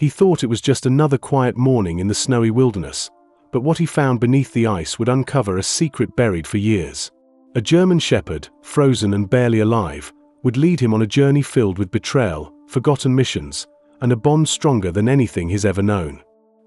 He thought it was just another quiet morning in the snowy wilderness, but what he found beneath the ice would uncover a secret buried for years. A German shepherd, frozen and barely alive, would lead him on a journey filled with betrayal, forgotten missions, and a bond stronger than anything he's ever known.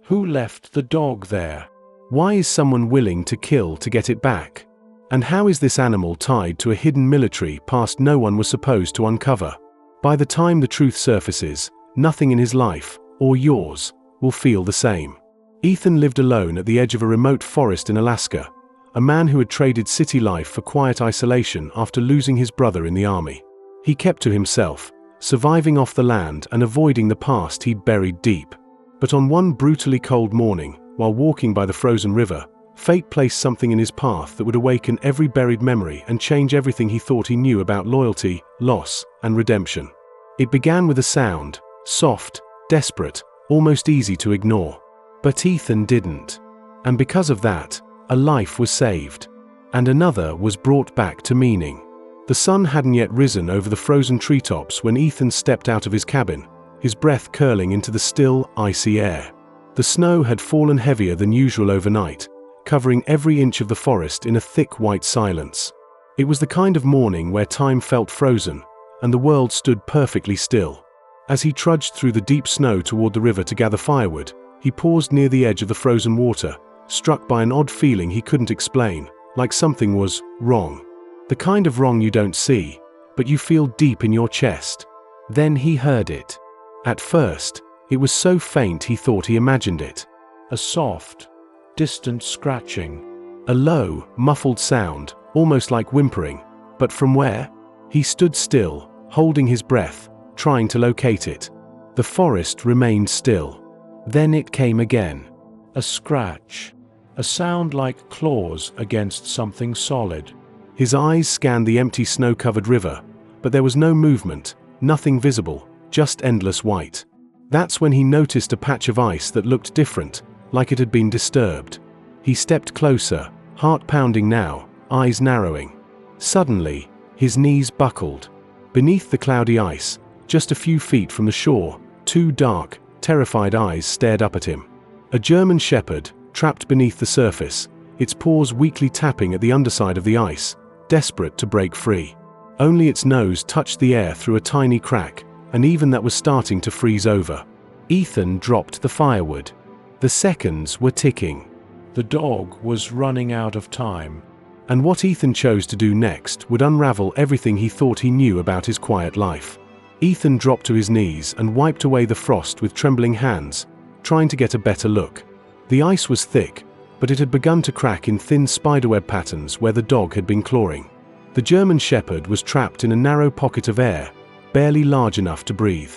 Who left the dog there? Why is someone willing to kill to get it back? And how is this animal tied to a hidden military past no one was supposed to uncover? By the time the truth surfaces, nothing in his life, or yours, will feel the same. Ethan lived alone at the edge of a remote forest in Alaska, a man who had traded city life for quiet isolation after losing his brother in the army. He kept to himself, surviving off the land and avoiding the past he'd buried deep. But on one brutally cold morning, while walking by the frozen river, fate placed something in his path that would awaken every buried memory and change everything he thought he knew about loyalty, loss, and redemption. It began with a sound, soft, desperate, almost easy to ignore. But Ethan didn't. And because of that, a life was saved. And another was brought back to meaning. The sun hadn't yet risen over the frozen treetops when Ethan stepped out of his cabin, his breath curling into the still, icy air. The snow had fallen heavier than usual overnight, covering every inch of the forest in a thick white silence. It was the kind of morning where time felt frozen, and the world stood perfectly still. As he trudged through the deep snow toward the river to gather firewood, he paused near the edge of the frozen water, struck by an odd feeling he couldn't explain, like something was wrong. The kind of wrong you don't see, but you feel deep in your chest. Then he heard it. At first, it was so faint he thought he imagined it. A soft, distant scratching. A low, muffled sound, almost like whimpering. But from where? He stood still, holding his breath, trying to locate it. The forest remained still. Then it came again. A scratch. A sound like claws against something solid. His eyes scanned the empty snow-covered river, but there was no movement, nothing visible, just endless white. That's when he noticed a patch of ice that looked different, like it had been disturbed. He stepped closer, heart pounding now, eyes narrowing. Suddenly, his knees buckled. Beneath the cloudy ice, just a few feet from the shore, two dark, terrified eyes stared up at him. A German shepherd, trapped beneath the surface, its paws weakly tapping at the underside of the ice, desperate to break free. Only its nose touched the air through a tiny crack, and even that was starting to freeze over. Ethan dropped the firewood. The seconds were ticking. The dog was running out of time. And what Ethan chose to do next would unravel everything he thought he knew about his quiet life. Ethan dropped to his knees and wiped away the frost with trembling hands, trying to get a better look. The ice was thick, but it had begun to crack in thin spiderweb patterns where the dog had been clawing. The German shepherd was trapped in a narrow pocket of air, barely large enough to breathe.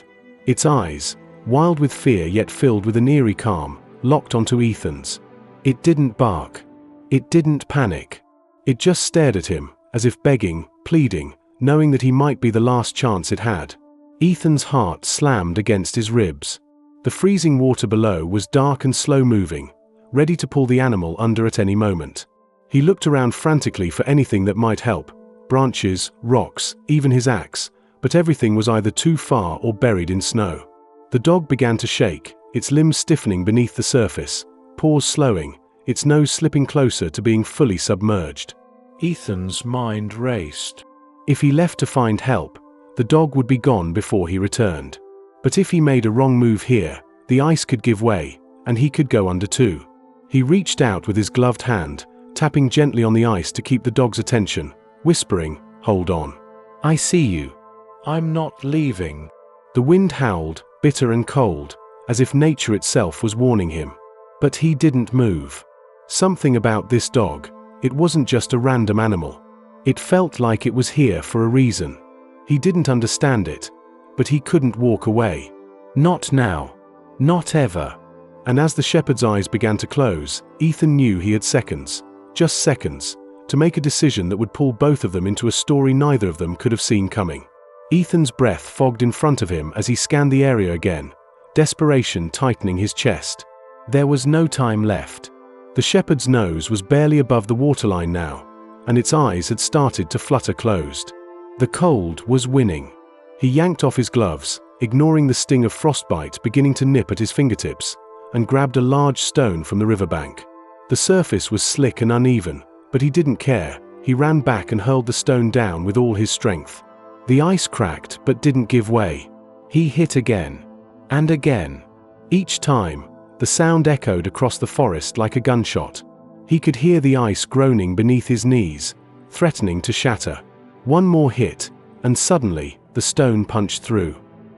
Its eyes, wild with fear yet filled with an eerie calm, locked onto Ethan's. It didn't bark. It didn't panic. It just stared at him, as if begging, pleading, knowing that he might be the last chance it had. Ethan's heart slammed against his ribs. The freezing water below was dark and slow-moving, ready to pull the animal under at any moment. He looked around frantically for anything that might help, branches, rocks, even his axe, but everything was either too far or buried in snow. The dog began to shake, its limbs stiffening beneath the surface, paws slowing, its nose slipping closer to being fully submerged. Ethan's mind raced. If he left to find help, the dog would be gone before he returned. But if he made a wrong move here, the ice could give way, and he could go under too. He reached out with his gloved hand, tapping gently on the ice to keep the dog's attention, whispering, "Hold on. I see you. I'm not leaving." The wind howled, bitter and cold, as if nature itself was warning him. But he didn't move. Something about this dog, it wasn't just a random animal. It felt like it was here for a reason. He didn't understand it, but he couldn't walk away. Not now. Not ever. And as the shepherd's eyes began to close, Ethan knew he had seconds, just seconds, to make a decision that would pull both of them into a story neither of them could have seen coming. Ethan's breath fogged in front of him as he scanned the area again, desperation tightening his chest. There was no time left. The shepherd's nose was barely above the waterline now, and its eyes had started to flutter closed. The cold was winning. He yanked off his gloves, ignoring the sting of frostbite beginning to nip at his fingertips, and grabbed a large stone from the riverbank. The surface was slick and uneven, but he didn't care. He ran back and hurled the stone down with all his strength. The ice cracked but didn't give way. He hit again. And again. Each time, the sound echoed across the forest like a gunshot. He could hear the ice groaning beneath his knees, threatening to shatter. One more hit, and suddenly, the stone punched through.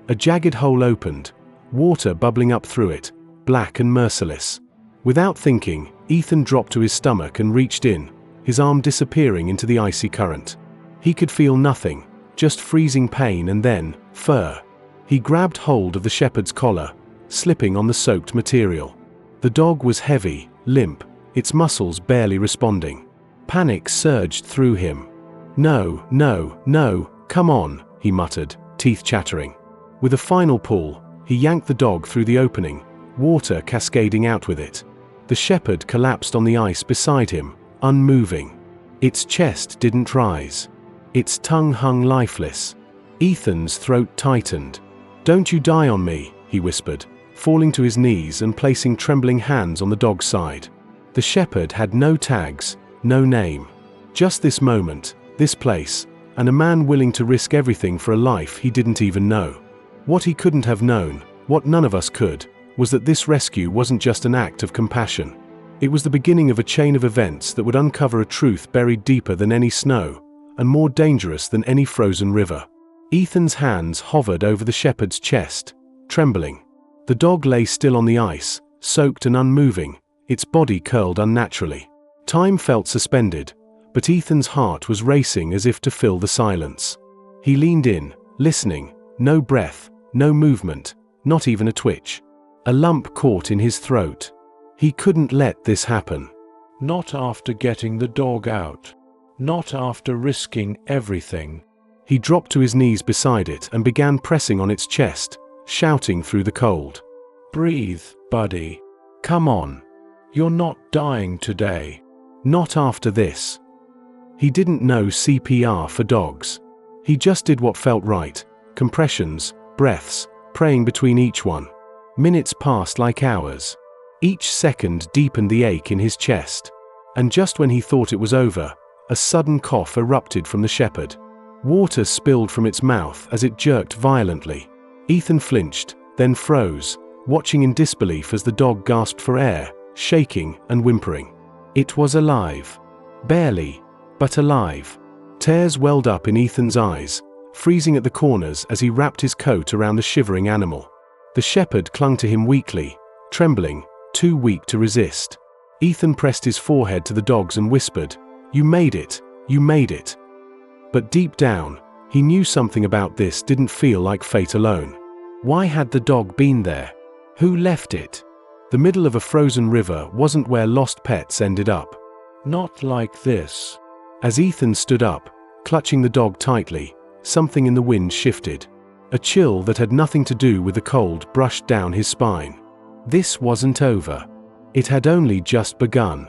A jagged hole opened, water bubbling up through it, black and merciless. Without thinking, Ethan dropped to his stomach and reached in, his arm disappearing into the icy current. He could feel nothing, just freezing pain and then, fur. He grabbed hold of the shepherd's collar, slipping on the soaked material. The dog was heavy, limp, its muscles barely responding. Panic surged through him. "No, no, no, come on," he muttered, teeth chattering. With a final pull, he yanked the dog through the opening, water cascading out with it. The shepherd collapsed on the ice beside him, unmoving. Its chest didn't rise. Its tongue hung lifeless. Ethan's throat tightened. "Don't you die on me," he whispered, falling to his knees and placing trembling hands on the dog's side. The shepherd had no tags, no name. Just this moment, this place, and a man willing to risk everything for a life he didn't even know. What he couldn't have known, what none of us could, was that this rescue wasn't just an act of compassion. It was the beginning of a chain of events that would uncover a truth buried deeper than any snow, and more dangerous than any frozen river. Ethan's hands hovered over the shepherd's chest, trembling. The dog lay still on the ice, soaked and unmoving, its body curled unnaturally. Time felt suspended, but Ethan's heart was racing as if to fill the silence. He leaned in, listening, no breath, no movement, not even a twitch. A lump caught in his throat. He couldn't let this happen. Not after getting the dog out. Not after risking everything. He dropped to his knees beside it and began pressing on its chest, shouting through the cold. "Breathe, buddy. Come on. You're not dying today. Not after this." He didn't know CPR for dogs. He just did what felt right, compressions, breaths, praying between each one. Minutes passed like hours. Each second deepened the ache in his chest. And just when he thought it was over, a sudden cough erupted from the shepherd. Water spilled from its mouth as it jerked violently. Ethan flinched, then froze, watching in disbelief as the dog gasped for air, shaking and whimpering. It was alive. Barely, but alive. Tears welled up in Ethan's eyes, freezing at the corners as he wrapped his coat around the shivering animal. The shepherd clung to him weakly, trembling, too weak to resist. Ethan pressed his forehead to the dog's and whispered, "You made it, you made it." But deep down, he knew something about this didn't feel like fate alone. Why had the dog been there? Who left it? The middle of a frozen river wasn't where lost pets ended up. Not like this. As Ethan stood up, clutching the dog tightly, something in the wind shifted. A chill that had nothing to do with the cold brushed down his spine. This wasn't over. It had only just begun.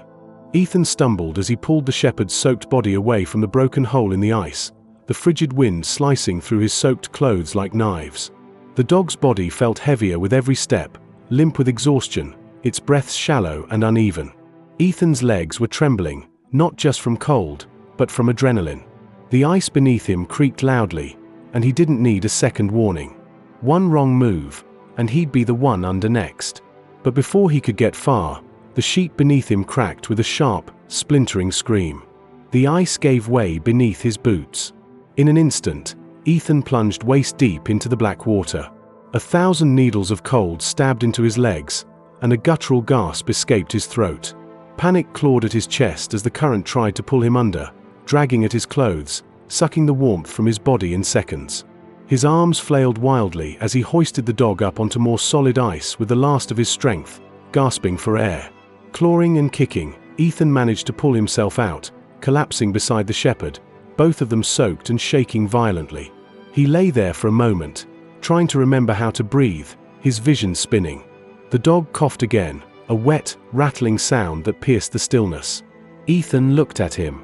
Ethan stumbled as he pulled the shepherd's soaked body away from the broken hole in the ice, the frigid wind slicing through his soaked clothes like knives. The dog's body felt heavier with every step, limp with exhaustion, its breaths shallow and uneven. Ethan's legs were trembling, not just from cold, but from adrenaline. The ice beneath him creaked loudly, and he didn't need a second warning. One wrong move, and he'd be the one under next. But before he could get far, the sheet beneath him cracked with a sharp, splintering scream. The ice gave way beneath his boots. In an instant, Ethan plunged waist deep into the black water. 1,000 needles of cold stabbed into his legs, and a guttural gasp escaped his throat. Panic clawed at his chest as the current tried to pull him under, dragging at his clothes, sucking the warmth from his body in seconds. His arms flailed wildly as he hoisted the dog up onto more solid ice with the last of his strength, gasping for air. Clawing and kicking, Ethan managed to pull himself out, collapsing beside the shepherd, both of them soaked and shaking violently. He lay there for a moment, trying to remember how to breathe, his vision spinning. The dog coughed again, a wet, rattling sound that pierced the stillness. Ethan looked at him.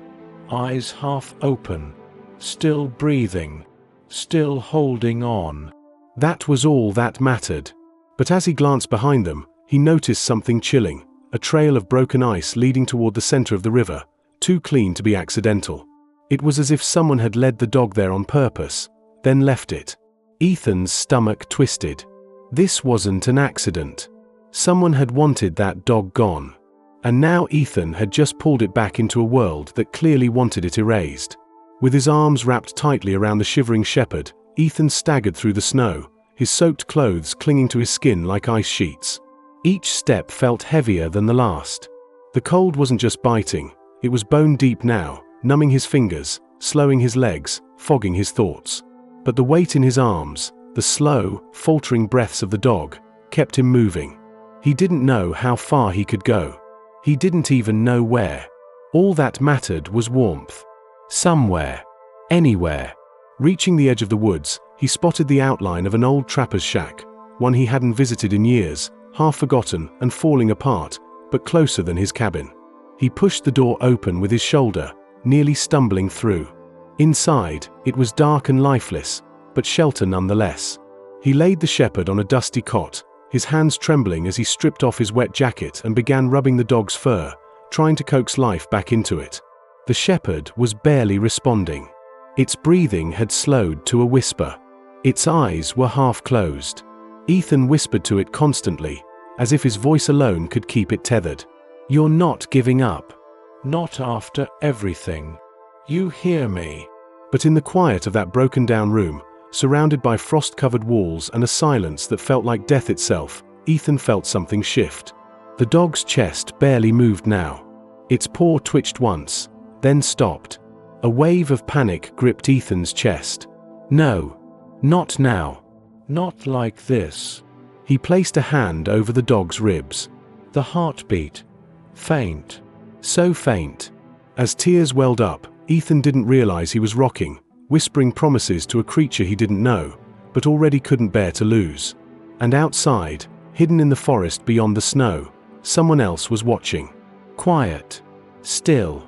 Eyes half open, still breathing, still holding on. That was all that mattered. But as he glanced behind them, he noticed something chilling, a trail of broken ice leading toward the center of the river, too clean to be accidental. It was as if someone had led the dog there on purpose, then left it. Ethan's stomach twisted. This wasn't an accident. Someone had wanted that dog gone. And now Ethan had just pulled it back into a world that clearly wanted it erased. With his arms wrapped tightly around the shivering shepherd, Ethan staggered through the snow, his soaked clothes clinging to his skin like ice sheets. Each step felt heavier than the last. The cold wasn't just biting, it was bone deep now, numbing his fingers, slowing his legs, fogging his thoughts. But the weight in his arms, the slow, faltering breaths of the dog, kept him moving. He didn't know how far he could go. He didn't even know where. All that mattered was warmth. Somewhere. Anywhere. Reaching the edge of the woods, he spotted the outline of an old trapper's shack, one he hadn't visited in years, half forgotten and falling apart, but closer than his cabin. He pushed the door open with his shoulder, nearly stumbling through. Inside, it was dark and lifeless, but shelter nonetheless. He laid the shepherd on a dusty cot, his hands trembling as he stripped off his wet jacket and began rubbing the dog's fur, trying to coax life back into it. The shepherd was barely responding. Its breathing had slowed to a whisper. Its eyes were half closed. Ethan whispered to it constantly, as if his voice alone could keep it tethered. "You're not giving up. Not after everything. You hear me?" But in the quiet of that broken-down room, surrounded by frost-covered walls and a silence that felt like death itself, Ethan felt something shift. The dog's chest barely moved now. Its paw twitched once, then stopped. A wave of panic gripped Ethan's chest. No, not now. Not like this. He placed a hand over the dog's ribs. The heartbeat. Faint. So faint. As tears welled up, Ethan didn't realize he was rocking, whispering promises to a creature he didn't know, but already couldn't bear to lose. And outside, hidden in the forest beyond the snow, someone else was watching. Quiet. Still.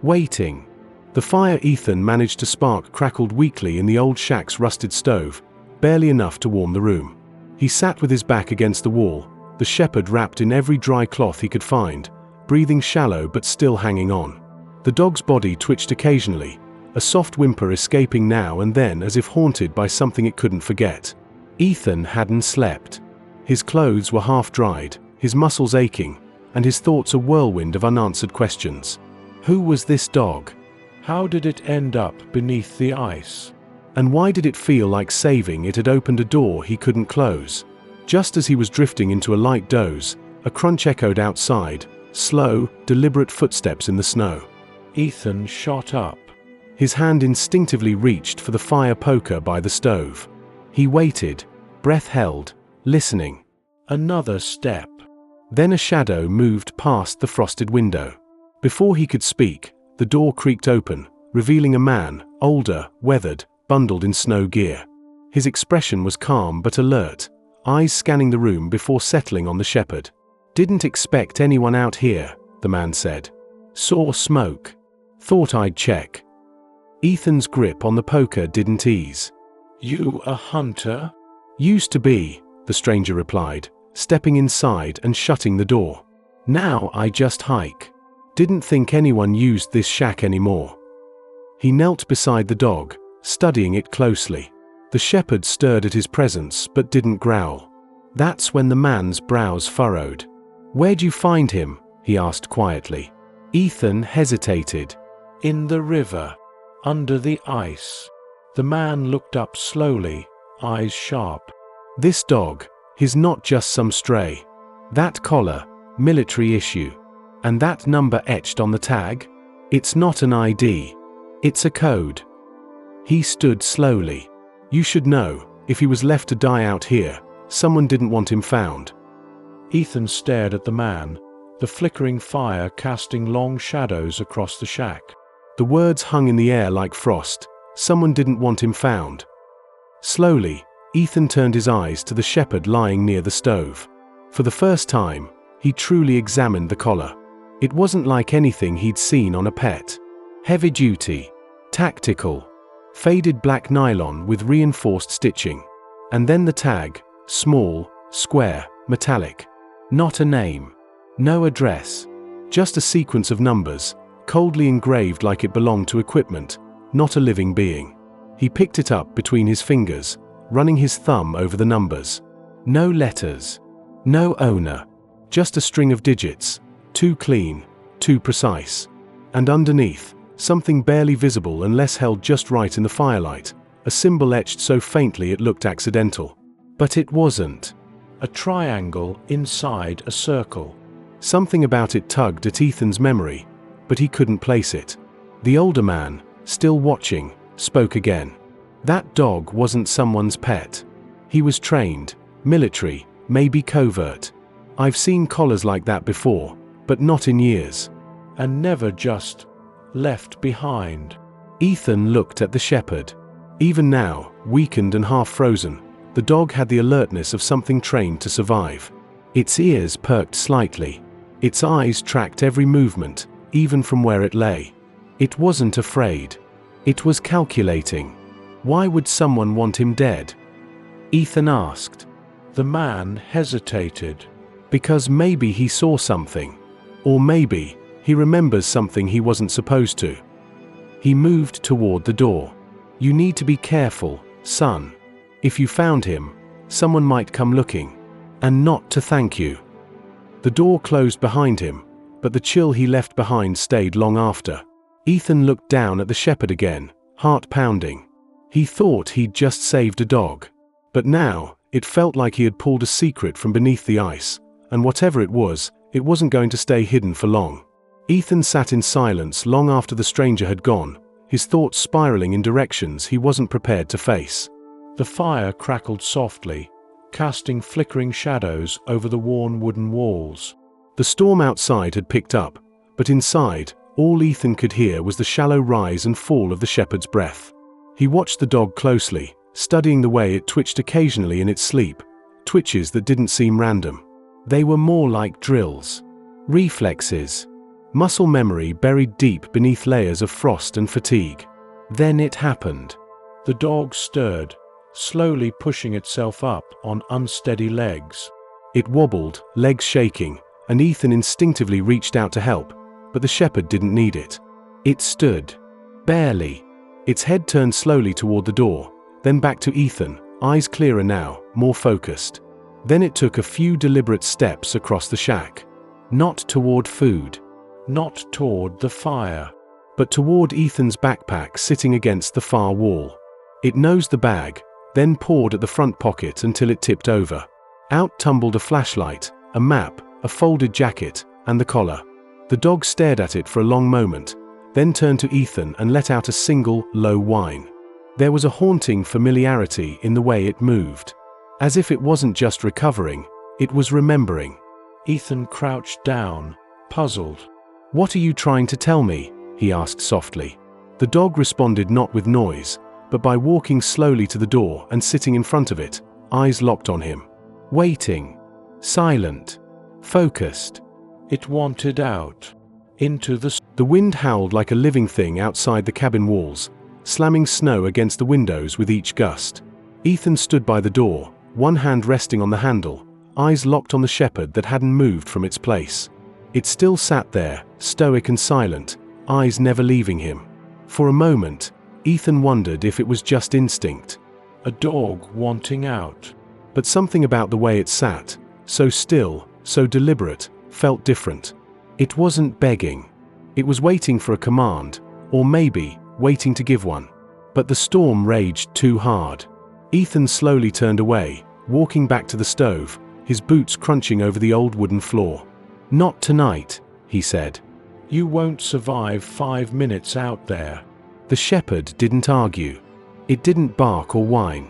Waiting. The fire Ethan managed to spark crackled weakly in the old shack's rusted stove, barely enough to warm the room. He sat with his back against the wall, the shepherd wrapped in every dry cloth he could find, breathing shallow but still hanging on. The dog's body twitched occasionally, a soft whimper escaping now and then as if haunted by something it couldn't forget. Ethan hadn't slept. His clothes were half-dried, his muscles aching, and his thoughts a whirlwind of unanswered questions. Who was this dog? How did it end up beneath the ice? And why did it feel like saving it had opened a door he couldn't close? Just as he was drifting into a light doze, a crunch echoed outside, slow, deliberate footsteps in the snow. Ethan shot up. His hand instinctively reached for the fire poker by the stove. He waited, breath held, listening. Another step. Then a shadow moved past the frosted window. Before he could speak, the door creaked open, revealing a man, older, weathered, bundled in snow gear. His expression was calm but alert, eyes scanning the room before settling on the shepherd. "Didn't expect anyone out here," the man said. "Saw smoke. Thought I'd check." Ethan's grip on the poker didn't ease. "You a hunter?" "Used to be," the stranger replied, stepping inside and shutting the door. "Now I just hike. Didn't think anyone used this shack anymore." He knelt beside the dog, studying it closely. The shepherd stirred at his presence but didn't growl. That's when the man's brows furrowed. "Where'd you find him?" he asked quietly. Ethan hesitated. "In the river. Under the ice." The man looked up slowly, eyes sharp. "This dog, he's not just some stray. That collar, military issue. And that number etched on the tag? It's not an ID. It's a code." He stood slowly. "You should know, if he was left to die out here, someone didn't want him found." Ethan stared at the man, the flickering fire casting long shadows across the shack. The words hung in the air like frost. Someone didn't want him found. Slowly, Ethan turned his eyes to the shepherd lying near the stove. For the first time, he truly examined the collar. It wasn't like anything he'd seen on a pet. Heavy duty, tactical, faded black nylon with reinforced stitching. And then the tag, small, square, metallic. Not a name. No address. Just a sequence of numbers, coldly engraved like it belonged to equipment, not a living being. He picked it up between his fingers, running his thumb over the numbers. No letters. No owner. Just a string of digits, too clean, too precise. And underneath, something barely visible unless held just right in the firelight, a symbol etched so faintly it looked accidental. But it wasn't. A triangle inside a circle. Something about it tugged at Ethan's memory, but he couldn't place it. The older man, still watching, spoke again. That dog wasn't someone's pet. He was trained, military, maybe covert. I've seen collars like that before, but not in years. And never just left behind. Ethan looked at the shepherd. Even now, weakened and half frozen, the dog had the alertness of something trained to survive. Its ears perked slightly. Its eyes tracked every movement, even from where it lay. It wasn't afraid. It was calculating. Why would someone want him dead? Ethan asked. The man hesitated. Because maybe he saw something. Or maybe he remembers something he wasn't supposed to. He moved toward the door. You need to be careful, son. If you found him, someone might come looking. And not to thank you. The door closed behind him, but the chill he left behind stayed long after. Ethan looked down at the shepherd again, heart pounding. He thought he'd just saved a dog. But now, it felt like he had pulled a secret from beneath the ice, and whatever it wasn't going to stay hidden for long. Ethan sat in silence long after the stranger had gone, his thoughts spiraling in directions he wasn't prepared to face. The fire crackled softly, casting flickering shadows over the worn wooden walls. The storm outside had picked up, but inside, all Ethan could hear was the shallow rise and fall of the shepherd's breath. He watched the dog closely, studying the way it twitched occasionally in its sleep, twitches that didn't seem random. They were more like drills. Reflexes. Muscle memory buried deep beneath layers of frost and fatigue. Then it happened. The dog stirred, slowly pushing itself up on unsteady legs. It wobbled, legs shaking, and Ethan instinctively reached out to help, but the shepherd didn't need it. It stood. Barely. Its head turned slowly toward the door, then back to Ethan, eyes clearer now, more focused. Then it took a few deliberate steps across the shack. Not toward food. Not toward the fire. But toward Ethan's backpack sitting against the far wall. It nosed the bag, then pawed at the front pocket until it tipped over. Out tumbled a flashlight, a map, a folded jacket, and the collar. The dog stared at it for a long moment, then turned to Ethan and let out a single, low whine. There was a haunting familiarity in the way it moved. As if it wasn't just recovering, it was remembering. Ethan crouched down, puzzled. "What are you trying to tell me?" he asked softly. The dog responded not with noise, but by walking slowly to the door and sitting in front of it, eyes locked on him. Waiting. Silent. Focused. It wanted out. Into the... The wind howled like a living thing outside the cabin walls, slamming snow against the windows with each gust. Ethan stood by the door, one hand resting on the handle, eyes locked on the shepherd that hadn't moved from its place. It still sat there, stoic and silent, eyes never leaving him. For a moment, Ethan wondered if it was just instinct. A dog wanting out. But something about the way it sat, so still, so deliberate, felt different. It wasn't begging. It was waiting for a command, or maybe, waiting to give one. But the storm raged too hard. Ethan slowly turned away, walking back to the stove, his boots crunching over the old wooden floor. "Not tonight," he said. "You won't survive 5 minutes out there." The shepherd didn't argue. It didn't bark or whine.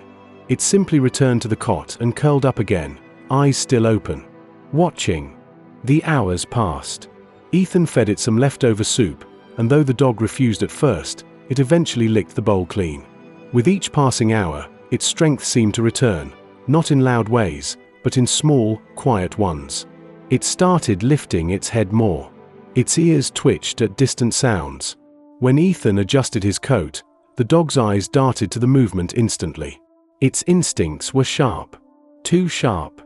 It simply returned to the cot and curled up again, eyes still open. Watching. The hours passed. Ethan fed it some leftover soup, and though the dog refused at first, it eventually licked the bowl clean. With each passing hour, its strength seemed to return, not in loud ways, but in small, quiet ones. It started lifting its head more. Its ears twitched at distant sounds. When Ethan adjusted his coat, the dog's eyes darted to the movement instantly. Its instincts were sharp. Too sharp.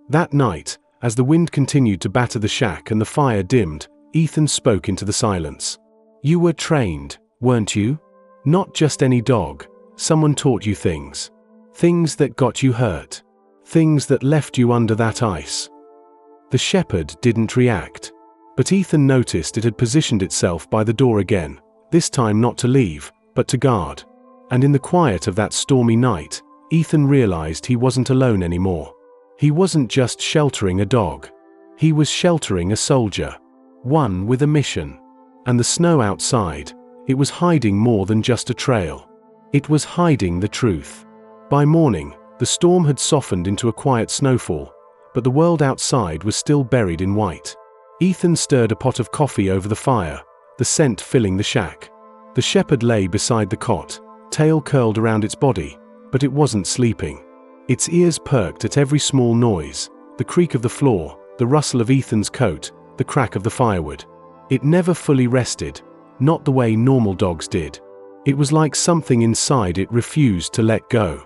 That night, as the wind continued to batter the shack and the fire dimmed, Ethan spoke into the silence. "You were trained, weren't you? Not just any dog. Someone taught you things. Things that got you hurt. Things that left you under that ice." The shepherd didn't react. But Ethan noticed it had positioned itself by the door again, this time not to leave, but to guard. And in the quiet of that stormy night, Ethan realized he wasn't alone anymore. He wasn't just sheltering a dog. He was sheltering a soldier. One with a mission. And the snow outside, it was hiding more than just a trail. It was hiding the truth. By morning, the storm had softened into a quiet snowfall, but the world outside was still buried in white. Ethan stirred a pot of coffee over the fire, the scent filling the shack. The shepherd lay beside the cot, tail curled around its body, but it wasn't sleeping. Its ears perked at every small noise, the creak of the floor, the rustle of Ethan's coat, the crack of the firewood. It never fully rested, not the way normal dogs did. It was like something inside it refused to let go.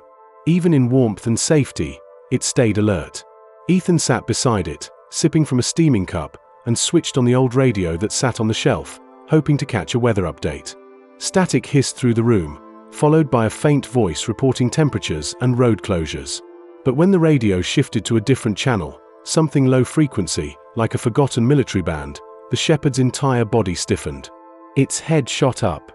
Even in warmth and safety, it stayed alert. Ethan sat beside it, sipping from a steaming cup, and switched on the old radio that sat on the shelf, hoping to catch a weather update. Static hissed through the room, followed by a faint voice reporting temperatures and road closures. But when the radio shifted to a different channel, something low frequency, like a forgotten military band, the shepherd's entire body stiffened. Its head shot up,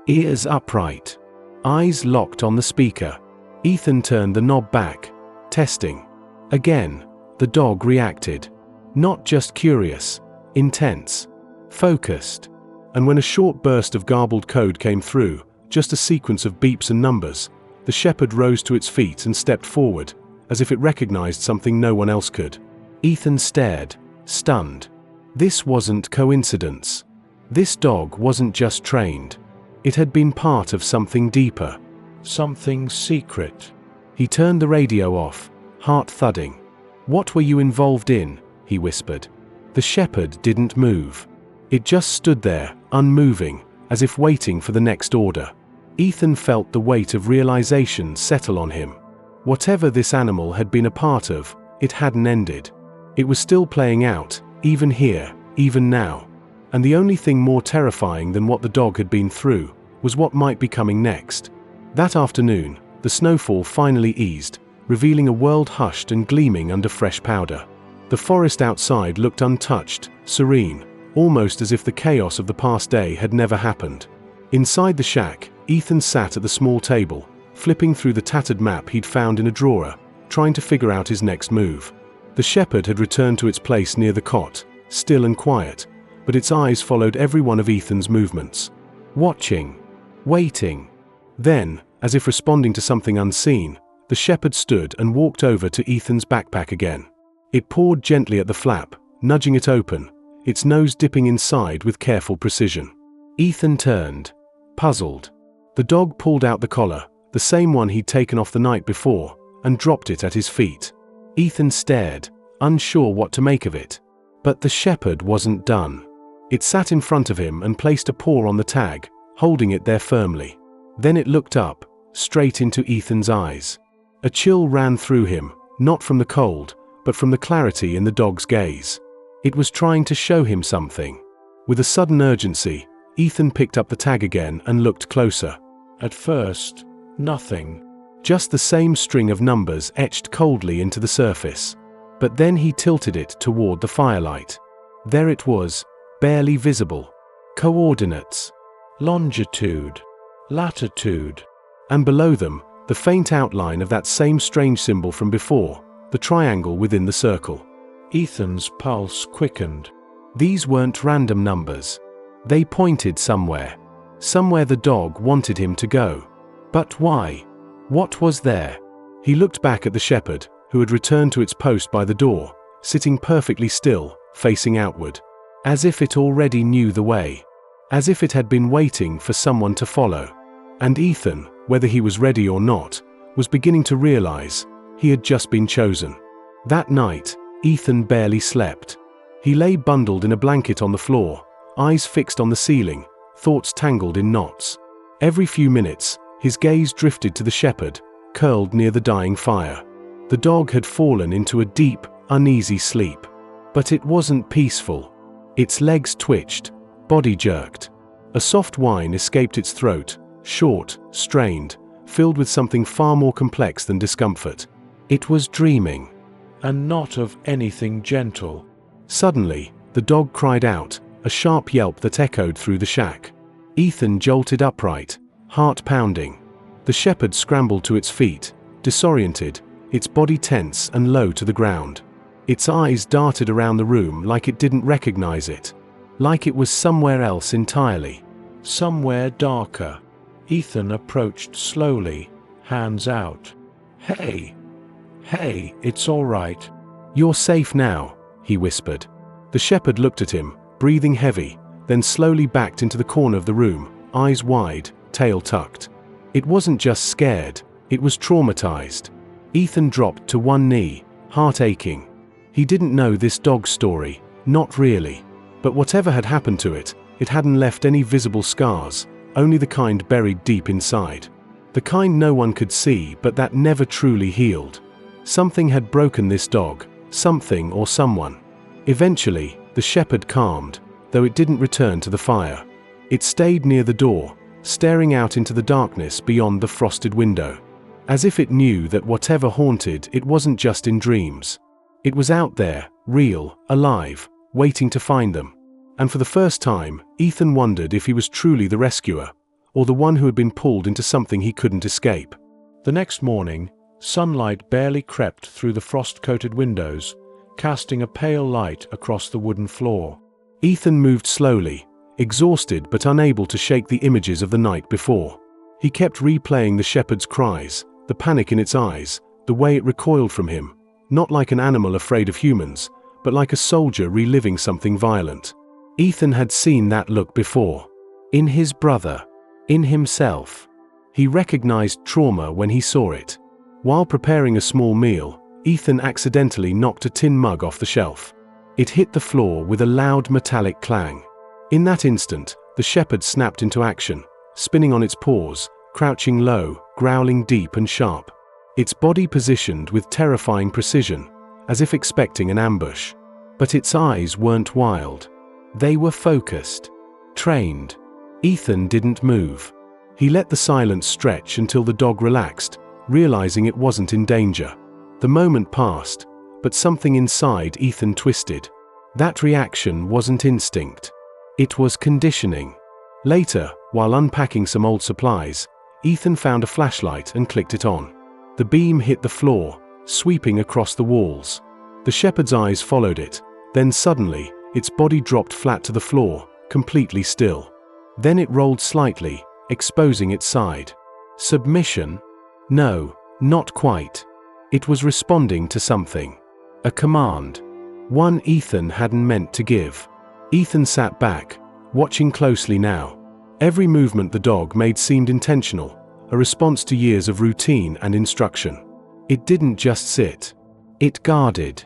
ears upright, eyes locked on the speaker. Ethan turned the knob back, testing. Again, the dog reacted. Not just curious, intense, focused. And when a short burst of garbled code came through, just a sequence of beeps and numbers, the shepherd rose to its feet and stepped forward, as if it recognized something no one else could. Ethan stared, stunned. This wasn't coincidence. This dog wasn't just trained. It had been part of something deeper. Something secret. He turned the radio off, heart thudding. "What were you involved in?" he whispered. The shepherd didn't move. It just stood there, unmoving, as if waiting for the next order. Ethan felt the weight of realization settle on him. Whatever this animal had been a part of, it hadn't ended. It was still playing out, even here, even now. And the only thing more terrifying than what the dog had been through, was what might be coming next. That afternoon, the snowfall finally eased, revealing a world hushed and gleaming under fresh powder. The forest outside looked untouched, serene, almost as if the chaos of the past day had never happened. Inside the shack, Ethan sat at the small table, flipping through the tattered map he'd found in a drawer, trying to figure out his next move. The shepherd had returned to its place near the cot, still and quiet, but its eyes followed every one of Ethan's movements. Watching. Waiting. Then, as if responding to something unseen, the shepherd stood and walked over to Ethan's backpack again. It pawed gently at the flap, nudging it open, its nose dipping inside with careful precision. Ethan turned, puzzled. The dog pulled out the collar, the same one he'd taken off the night before, and dropped it at his feet. Ethan stared, unsure what to make of it. But the shepherd wasn't done. It sat in front of him and placed a paw on the tag, holding it there firmly. Then it looked up, straight into Ethan's eyes. A chill ran through him, not from the cold, but from the clarity in the dog's gaze. It was trying to show him something. With a sudden urgency, Ethan picked up the tag again and looked closer. At first, nothing. Just the same string of numbers etched coldly into the surface. But then he tilted it toward the firelight. There it was, barely visible. Coordinates. Longitude. Latitude. And below them, the faint outline of that same strange symbol from before, the triangle within the circle. Ethan's pulse quickened. These weren't random numbers. They pointed somewhere. Somewhere the dog wanted him to go. But why? What was there? He looked back at the shepherd, who had returned to its post by the door, sitting perfectly still, facing outward. As if it already knew the way. As if it had been waiting for someone to follow. And Ethan, whether he was ready or not, was beginning to realize he had just been chosen. That night, Ethan barely slept. He lay bundled in a blanket on the floor, eyes fixed on the ceiling, thoughts tangled in knots. Every few minutes, his gaze drifted to the shepherd, curled near the dying fire. The dog had fallen into a deep, uneasy sleep. But it wasn't peaceful. Its legs twitched, body jerked. A soft whine escaped its throat, short, strained, filled with something far more complex than discomfort. It was dreaming. And not of anything gentle. Suddenly, the dog cried out, a sharp yelp that echoed through the shack. Ethan jolted upright, heart pounding. The shepherd scrambled to its feet, disoriented, its body tense and low to the ground. Its eyes darted around the room like it didn't recognize it. Like it was somewhere else entirely. Somewhere darker. Ethan approached slowly, hands out. Hey, it's all right. You're safe now, he whispered. The shepherd looked at him, breathing heavy, then slowly backed into the corner of the room, eyes wide, tail tucked. It wasn't just scared, it was traumatized. Ethan dropped to one knee, heart aching. He didn't know this dog's story, not really. But whatever had happened to it, it hadn't left any visible scars, only the kind buried deep inside. The kind no one could see but that never truly healed. Something had broken this dog, something or someone. Eventually, the shepherd calmed, though it didn't return to the fire. It stayed near the door, staring out into the darkness beyond the frosted window. As if it knew that whatever haunted it wasn't just in dreams. It was out there, real, alive, waiting to find them. And for the first time, Ethan wondered if he was truly the rescuer, or the one who had been pulled into something he couldn't escape. The next morning, sunlight barely crept through the frost-coated windows, casting a pale light across the wooden floor. Ethan moved slowly, exhausted but unable to shake the images of the night before. He kept replaying the shepherd's cries, the panic in its eyes, the way it recoiled from him, not like an animal afraid of humans, but like a soldier reliving something violent. Ethan had seen that look before. In his brother. In himself. He recognized trauma when he saw it. While preparing a small meal, Ethan accidentally knocked a tin mug off the shelf. It hit the floor with a loud metallic clang. In that instant, the shepherd snapped into action, spinning on its paws, crouching low, growling deep and sharp. Its body positioned with terrifying precision, as if expecting an ambush. But its eyes weren't wild. They were focused, trained. Ethan didn't move. He let the silence stretch until the dog relaxed, realizing it wasn't in danger. The moment passed, but something inside Ethan twisted. That reaction wasn't instinct. It was conditioning. Later, while unpacking some old supplies, Ethan found a flashlight and clicked it on. The beam hit the floor, sweeping across the walls. The shepherd's eyes followed it, then suddenly, its body dropped flat to the floor, completely still. Then it rolled slightly, exposing its side. Submission? No, not quite. It was responding to something. A command. One Ethan hadn't meant to give. Ethan sat back, watching closely now. Every movement the dog made seemed intentional, a response to years of routine and instruction. It didn't just sit. It guarded.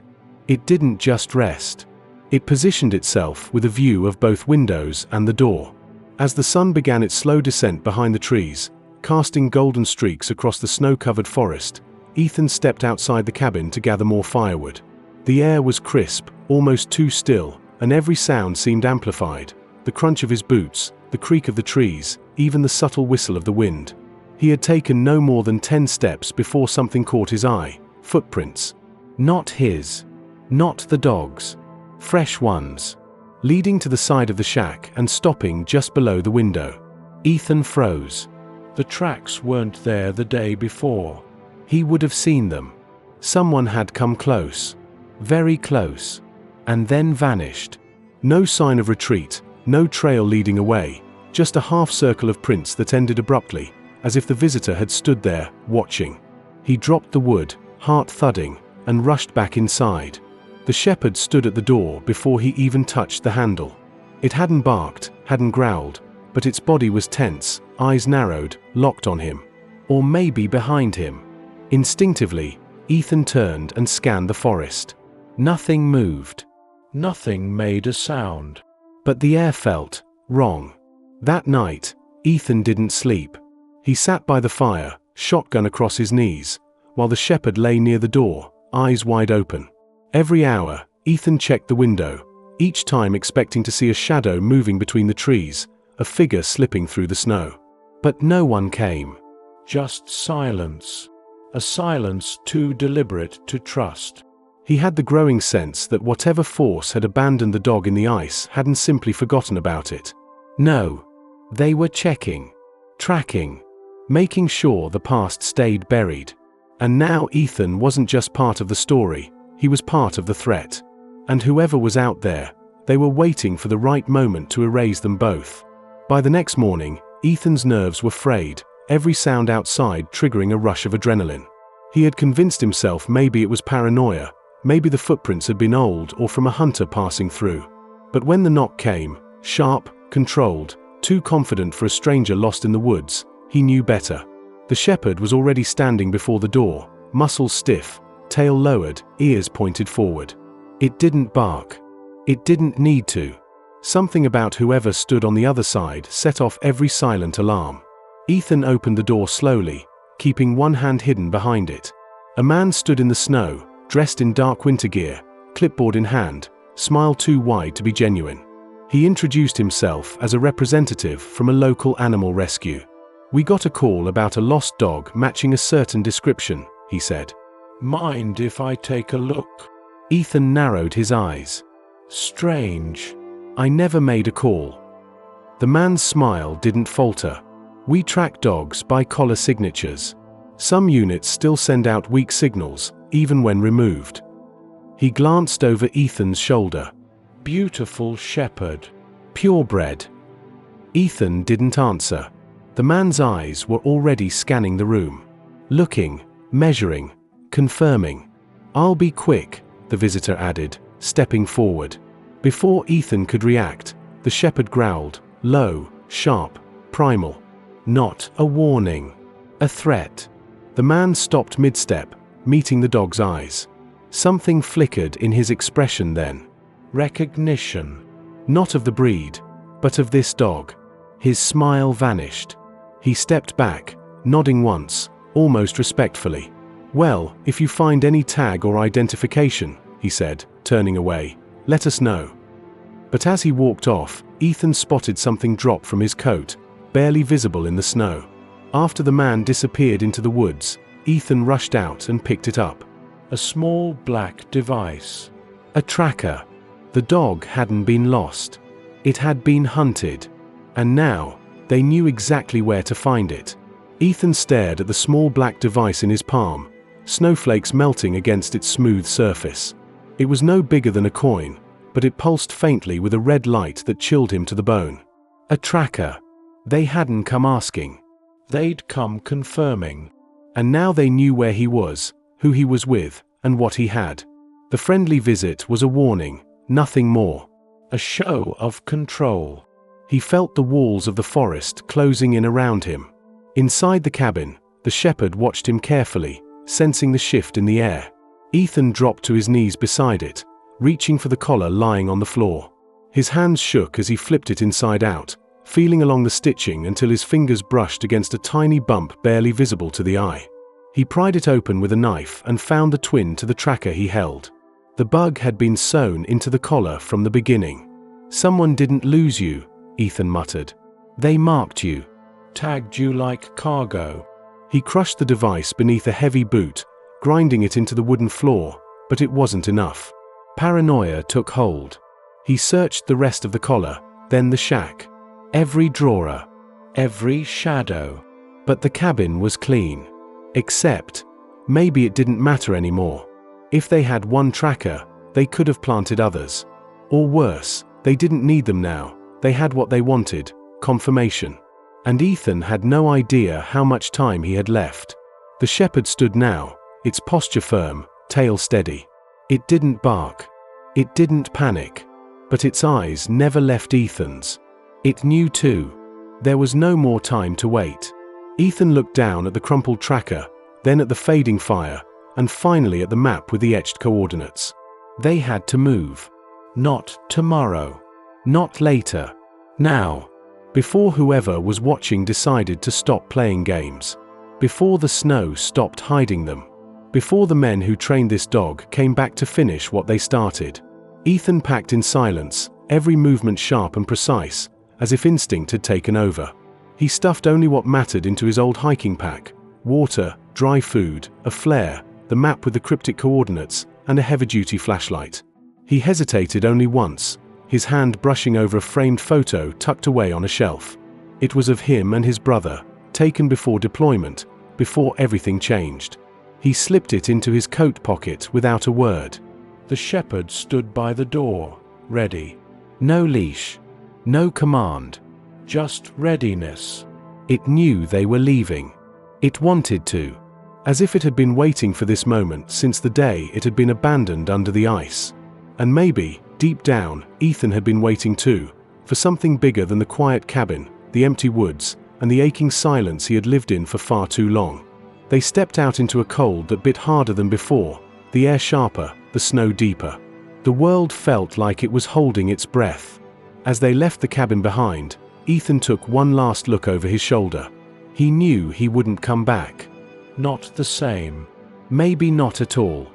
It didn't just rest. It positioned itself with a view of both windows and the door. As the sun began its slow descent behind the trees, casting golden streaks across the snow-covered forest, Ethan stepped outside the cabin to gather more firewood. The air was crisp, almost too still, and every sound seemed amplified. The crunch of his boots, the creak of the trees, even the subtle whistle of the wind. He had taken no more than 10 steps before something caught his eye. Footprints. Not his. Not the dog's. Fresh ones. Leading to the side of the shack and stopping just below the window. Ethan froze. The tracks weren't there the day before. He would have seen them. Someone had come close. Very close. And then vanished. No sign of retreat, no trail leading away, just a half circle of prints that ended abruptly, as if the visitor had stood there, watching. He dropped the wood, heart thudding, and rushed back inside. The shepherd stood at the door before he even touched the handle. It hadn't barked, hadn't growled, but its body was tense, eyes narrowed, locked on him. Or maybe behind him. Instinctively, Ethan turned and scanned the forest. Nothing moved. Nothing made a sound. But the air felt wrong. That night, Ethan didn't sleep. He sat by the fire, shotgun across his knees, while the shepherd lay near the door, eyes wide open. Every hour, Ethan checked the window, each time expecting to see a shadow moving between the trees, a figure slipping through the snow. But no one came. Just silence. A silence too deliberate to trust. He had the growing sense that whatever force had abandoned the dog in the ice hadn't simply forgotten about it. No, they were checking, tracking, making sure the past stayed buried. And now Ethan wasn't just part of the story, he was part of the threat. And whoever was out there, they were waiting for the right moment to erase them both. By the next morning, Ethan's nerves were frayed, every sound outside triggering a rush of adrenaline. He had convinced himself maybe it was paranoia, maybe the footprints had been old or from a hunter passing through. But when the knock came, sharp, controlled, too confident for a stranger lost in the woods, he knew better. The shepherd was already standing before the door, muscles stiff, tail lowered, ears pointed forward. It didn't bark. It didn't need to. Something about whoever stood on the other side set off every silent alarm. Ethan opened the door slowly, keeping one hand hidden behind it. A man stood in the snow, dressed in dark winter gear, clipboard in hand, smile too wide to be genuine. He introduced himself as a representative from a local animal rescue. "We got a call about a lost dog matching a certain description," he said. "Mind if I take a look?" Ethan narrowed his eyes. "Strange. I never made a call." The man's smile didn't falter. "We track dogs by collar signatures. Some units still send out weak signals, even when removed." He glanced over Ethan's shoulder. "Beautiful shepherd. Purebred." Ethan didn't answer. The man's eyes were already scanning the room. Looking, measuring, confirming. "I'll be quick," the visitor added, stepping forward. Before Ethan could react, the shepherd growled, low, sharp, primal. Not a warning. A threat. The man stopped mid-step, meeting the dog's eyes. Something flickered in his expression then. Recognition. Not of the breed, but of this dog. His smile vanished. He stepped back, nodding once, almost respectfully. "Well, if you find any tag or identification," he said, turning away, "let us know." But as he walked off, Ethan spotted something drop from his coat, barely visible in the snow. After the man disappeared into the woods, Ethan rushed out and picked it up. A small black device. A tracker. The dog hadn't been lost. It had been hunted. And now, they knew exactly where to find it. Ethan stared at the small black device in his palm, snowflakes melting against its smooth surface. It was no bigger than a coin, but it pulsed faintly with a red light that chilled him to the bone. A tracker. They hadn't come asking. They'd come confirming. And now they knew where he was, who he was with, and what he had. The friendly visit was a warning, nothing more. A show of control. He felt the walls of the forest closing in around him. Inside the cabin, the shepherd watched him carefully, sensing the shift in the air. Ethan dropped to his knees beside it, reaching for the collar lying on the floor. His hands shook as he flipped it inside out, feeling along the stitching until his fingers brushed against a tiny bump barely visible to the eye. He pried it open with a knife and found the twin to the tracker he held. The bug had been sewn into the collar from the beginning. "Someone didn't lose you," Ethan muttered. "They marked you. Tagged you like cargo." He crushed the device beneath a heavy boot, grinding it into the wooden floor, but it wasn't enough. Paranoia took hold. He searched the rest of the collar, then the shack. Every drawer. Every shadow. But the cabin was clean. Except, maybe it didn't matter anymore. If they had one tracker, they could have planted others. Or worse, they didn't need them now. They had what they wanted, confirmation. And Ethan had no idea how much time he had left. The shepherd stood now, its posture firm, tail steady. It didn't bark. It didn't panic. But its eyes never left Ethan's. It knew too. There was no more time to wait. Ethan looked down at the crumpled tracker, then at the fading fire, and finally at the map with the etched coordinates. They had to move. Not tomorrow. Not later. Now. Before whoever was watching decided to stop playing games. before the snow stopped hiding them, before the men who trained this dog came back to finish what they started. Ethan packed in silence, every movement sharp and precise, as if instinct had taken over. He stuffed only what mattered into his old hiking pack: water, dry food, a flare, the map with the cryptic coordinates, and a heavy-duty flashlight. He hesitated only once, his hand brushing over a framed photo tucked away on a shelf. It was of him and his brother, taken before deployment, before everything changed. He slipped it into his coat pocket without a word. The shepherd stood by the door, ready. No leash, no command, Just readiness. It knew they were leaving. It wanted to, as if it had been waiting for this moment since the day it had been abandoned under the ice. And maybe, deep down, Ethan had been waiting too, for something bigger than the quiet cabin, the empty woods, and the aching silence he had lived in for far too long. They stepped out into a cold that bit harder than before, the air sharper, the snow deeper. The world felt like it was holding its breath. As they left the cabin behind, Ethan took one last look over his shoulder. He knew he wouldn't come back. Not the same. Maybe not at all.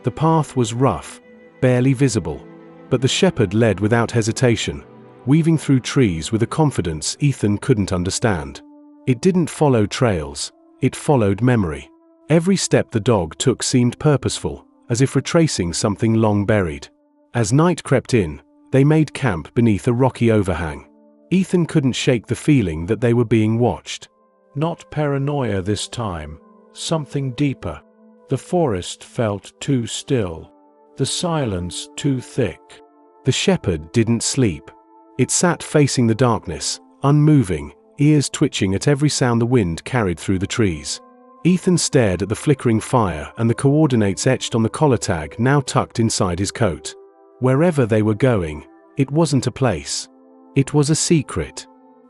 The path was rough, barely visible, but the shepherd led without hesitation, weaving through trees with a confidence Ethan couldn't understand. It didn't follow trails, it followed memory. Every step the dog took seemed purposeful, as if retracing something long buried. As night crept in, they made camp beneath a rocky overhang. Ethan couldn't shake the feeling that they were being watched. Not paranoia this time, something deeper. The forest felt too still, the silence too thick. The shepherd didn't sleep. It sat facing the darkness, unmoving, ears twitching at every sound the wind carried through the trees. Ethan stared at the flickering fire and the coordinates etched on the collar tag now tucked inside his coat. Wherever they were going, it wasn't a place. It was a secret.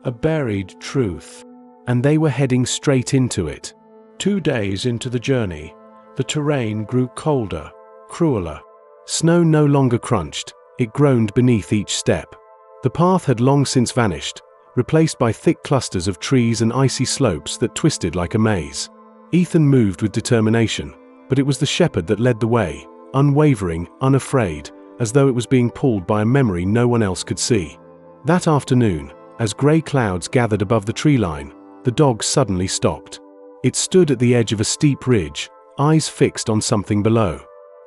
A buried truth. And they were heading straight into it. 2 days into the journey, the terrain grew colder, crueler. Snow no longer crunched, it groaned beneath each step. The path had long since vanished, replaced by thick clusters of trees and icy slopes that twisted like a maze. Ethan moved with determination, but it was the shepherd that led the way, unwavering, unafraid, as though it was being pulled by a memory no one else could see. That afternoon, as grey clouds gathered above the tree line, the dog suddenly stopped. It stood at the edge of a steep ridge, eyes fixed on something below.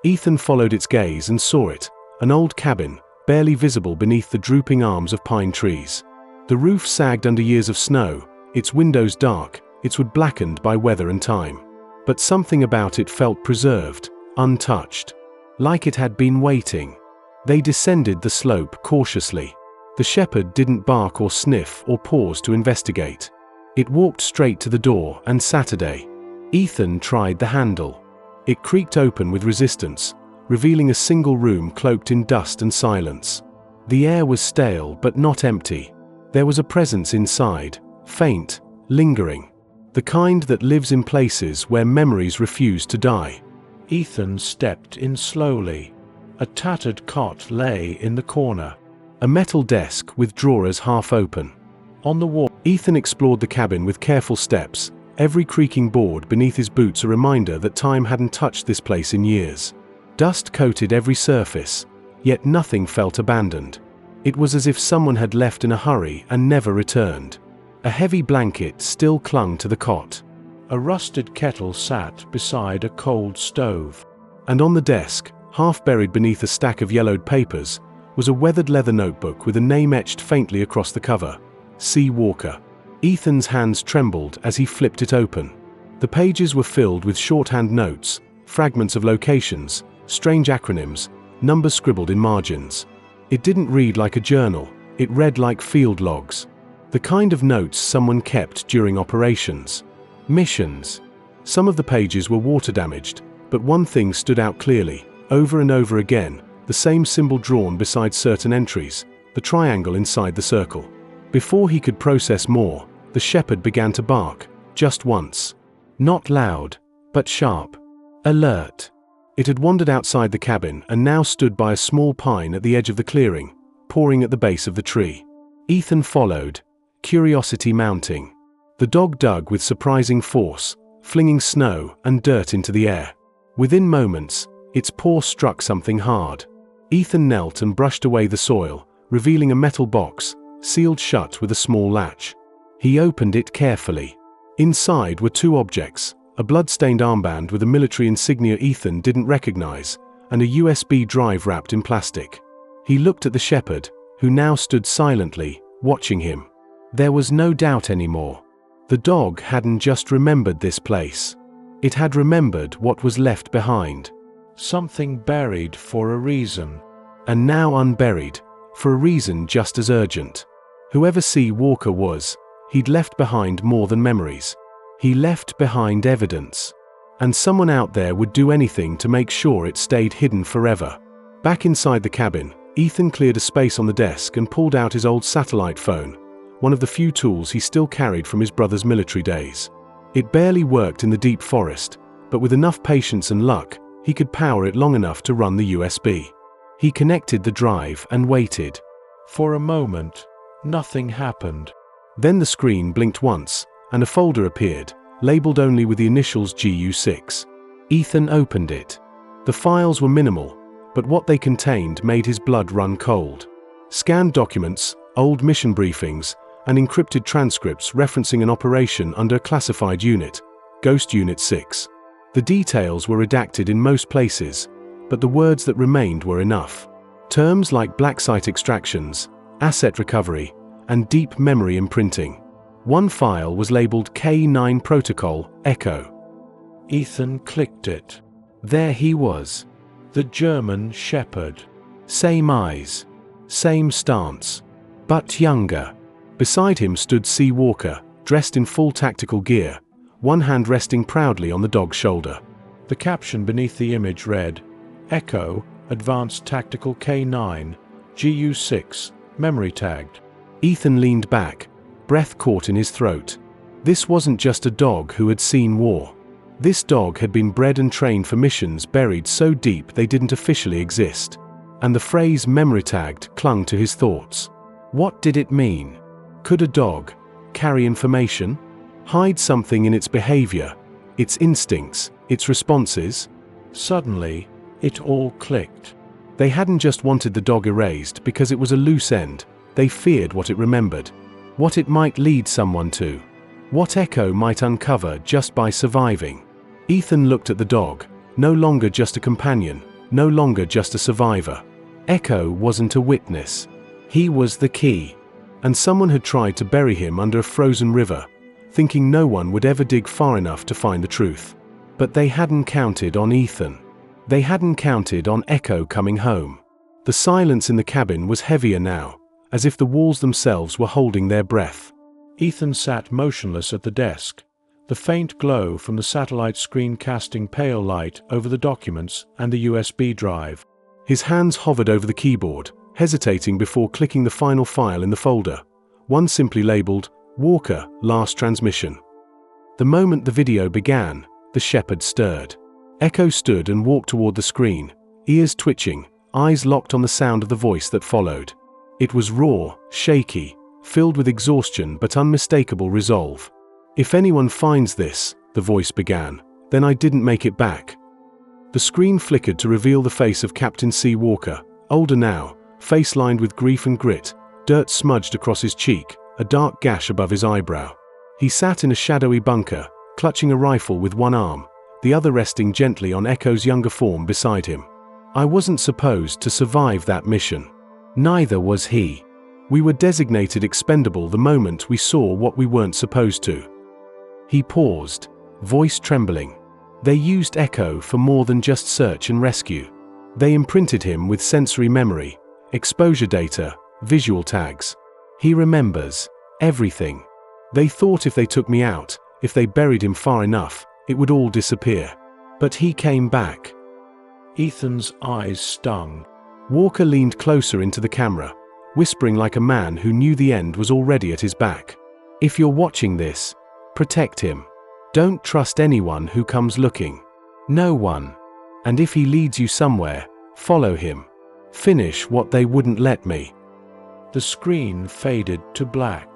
Ethan followed its gaze and saw it, an old cabin, barely visible beneath the drooping arms of pine trees. The roof sagged under years of snow, its windows dark, its wood blackened by weather and time. But something about it felt preserved, untouched, like it had been waiting. They descended the slope cautiously. The shepherd didn't bark or sniff or pause to investigate. It walked straight to the door and Saturday. Ethan tried the handle. It creaked open with resistance, revealing a single room cloaked in dust and silence. The air was stale but not empty. There was a presence inside, faint, lingering. The kind that lives in places where memories refuse to die. Ethan stepped in slowly. A tattered cot lay in the corner. A metal desk with drawers half open. On the wall, Ethan explored the cabin with careful steps, every creaking board beneath his boots a reminder that time hadn't touched this place in years. Dust coated every surface, yet nothing felt abandoned. It was as if someone had left in a hurry and never returned. A heavy blanket still clung to the cot. A rusted kettle sat beside a cold stove. And on the desk, half buried beneath a stack of yellowed papers, was a weathered leather notebook with a name etched faintly across the cover: C. Walker. Ethan's hands trembled as he flipped it open. The pages were filled with shorthand notes, fragments of locations, strange acronyms, numbers scribbled in margins. It didn't read like a journal, it read like field logs. The kind of notes someone kept during operations. Missions. Some of the pages were water damaged, but one thing stood out clearly, over and over again, the same symbol drawn beside certain entries, the triangle inside the circle. Before he could process more, the shepherd began to bark, just once. Not loud, but sharp. Alert. It had wandered outside the cabin and now stood by a small pine at the edge of the clearing, pawing at the base of the tree. Ethan followed, curiosity mounting. The dog dug with surprising force, flinging snow and dirt into the air. Within moments, its paw struck something hard. Ethan knelt and brushed away the soil, revealing a metal box, sealed shut with a small latch. He opened it carefully. Inside were two objects, a blood-stained armband with a military insignia Ethan didn't recognize, and a USB drive wrapped in plastic. He looked at the shepherd, who now stood silently, watching him. There was no doubt anymore. The dog hadn't just remembered this place. It had remembered what was left behind. Something buried for a reason. And now unburied, for a reason just as urgent. Whoever C. Walker was, he'd left behind more than memories. He left behind evidence. And someone out there would do anything to make sure it stayed hidden forever. Back inside the cabin, Ethan cleared a space on the desk and pulled out his old satellite phone, one of the few tools he still carried from his brother's military days. It barely worked in the deep forest, but with enough patience and luck, he could power it long enough to run the USB. He connected the drive and waited. For a moment, nothing happened. Then the screen blinked once, and a folder appeared, labeled only with the initials GU6. Ethan opened it. The files were minimal, but what they contained made his blood run cold. Scanned documents, old mission briefings, and encrypted transcripts referencing an operation under a classified unit, Ghost Unit 6. The details were redacted in most places, but the words that remained were enough. Terms like black site extractions, asset recovery, and deep memory imprinting. One file was labeled K9 Protocol, Echo. Ethan clicked it. There he was. The German shepherd. Same eyes, same stance, but younger. Beside him stood C. Walker, dressed in full tactical gear, one hand resting proudly on the dog's shoulder. The caption beneath the image read, Echo, Advanced Tactical K9, GU6, memory tagged. Ethan leaned back, breath caught in his throat. This wasn't just a dog who had seen war. This dog had been bred and trained for missions buried so deep they didn't officially exist. And the phrase memory tagged clung to his thoughts. What did it mean? Could a dog carry information? Hide something in its behavior, its instincts, its responses? Suddenly, it all clicked. They hadn't just wanted the dog erased because it was a loose end. They feared what it remembered, what it might lead someone to, what Echo might uncover just by surviving. Ethan looked at the dog, no longer just a companion, no longer just a survivor. Echo wasn't a witness. He was the key. And someone had tried to bury him under a frozen river, thinking no one would ever dig far enough to find the truth. But they hadn't counted on Ethan. They hadn't counted on Echo coming home. The silence in the cabin was heavier now, as if the walls themselves were holding their breath. Ethan sat motionless at the desk, the faint glow from the satellite screen casting pale light over the documents and the USB drive. His hands hovered over the keyboard, hesitating before clicking the final file in the folder, one simply labeled, Walker, Last Transmission. The moment the video began, the shepherd stirred. Echo stood and walked toward the screen, ears twitching, eyes locked on the sound of the voice that followed. It was raw, shaky, filled with exhaustion but unmistakable resolve. If anyone finds this, the voice began, then I didn't make it back. The screen flickered to reveal the face of Captain C. Walker, older now, face lined with grief and grit, dirt smudged across his cheek, a dark gash above his eyebrow. He sat in a shadowy bunker, clutching a rifle with one arm, the other resting gently on Echo's younger form beside him. I wasn't supposed to survive that mission. Neither was he. We were designated expendable the moment we saw what we weren't supposed to. He paused, voice trembling. They used Echo for more than just search and rescue. They imprinted him with sensory memory, exposure data, visual tags. He remembers everything. They thought if they took me out, if they buried him far enough, it would all disappear. But he came back. Ethan's eyes stung. Walker leaned closer into the camera, whispering like a man who knew the end was already at his back. If you're watching this, protect him. Don't trust anyone who comes looking. No one. And if he leads you somewhere, follow him. Finish what they wouldn't let me. The screen faded to black.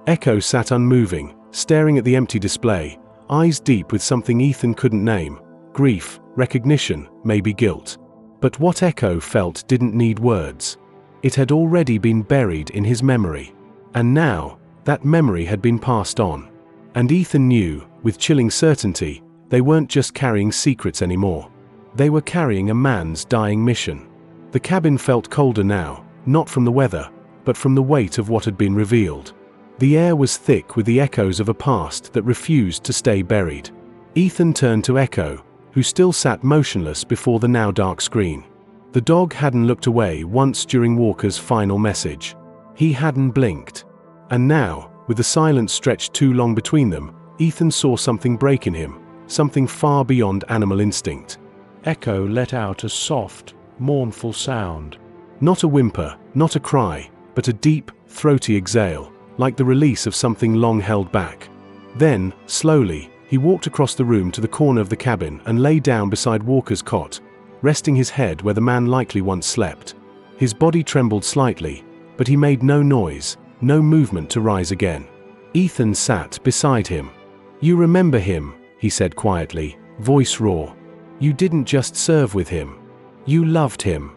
Echo sat unmoving, staring at the empty display, eyes deep with something Ethan couldn't name: grief, recognition, maybe guilt. But what Echo felt didn't need words. It had already been buried in his memory. And now, that memory had been passed on. And Ethan knew, with chilling certainty, they weren't just carrying secrets anymore. They were carrying a man's dying mission. The cabin felt colder now, not from the weather, but from the weight of what had been revealed. The air was thick with the echoes of a past that refused to stay buried. Ethan turned to Echo, who still sat motionless before the now dark screen. The dog hadn't looked away once during Walker's final message. He hadn't blinked. And now, with the silence stretched too long between them, Ethan saw something break in him, something far beyond animal instinct. Echo let out a soft, mournful sound. Not a whimper, not a cry, but a deep, throaty exhale, like the release of something long held back. Then, slowly, he walked across the room to the corner of the cabin and lay down beside Walker's cot, resting his head where the man likely once slept. His body trembled slightly, but he made no noise, no movement to rise again. Ethan sat beside him. "You remember him," he said quietly, voice raw. "You didn't just serve with him. You loved him."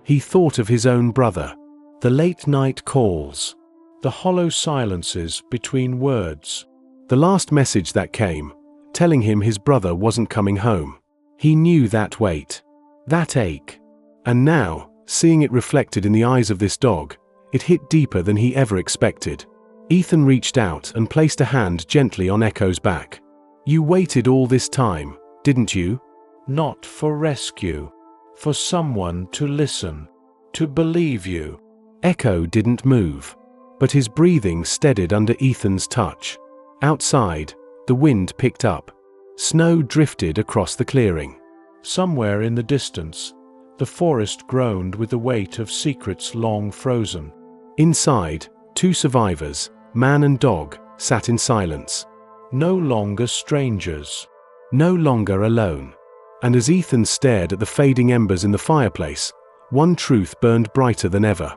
He thought of his own brother. The late-night calls. The hollow silences between words. The last message that came, telling him his brother wasn't coming home. He knew that weight. That ache. And now, seeing it reflected in the eyes of this dog, it hit deeper than he ever expected. Ethan reached out and placed a hand gently on Echo's back. "You waited all this time, didn't you?" Not for rescue. For someone to listen. To believe you. Echo didn't move. But his breathing steadied under Ethan's touch. Outside, the wind picked up. Snow drifted across the clearing. Somewhere in the distance, the forest groaned with the weight of secrets long frozen. Inside, two survivors, man and dog, sat in silence. No longer strangers. No longer alone. And as Ethan stared at the fading embers in the fireplace, one truth burned brighter than ever.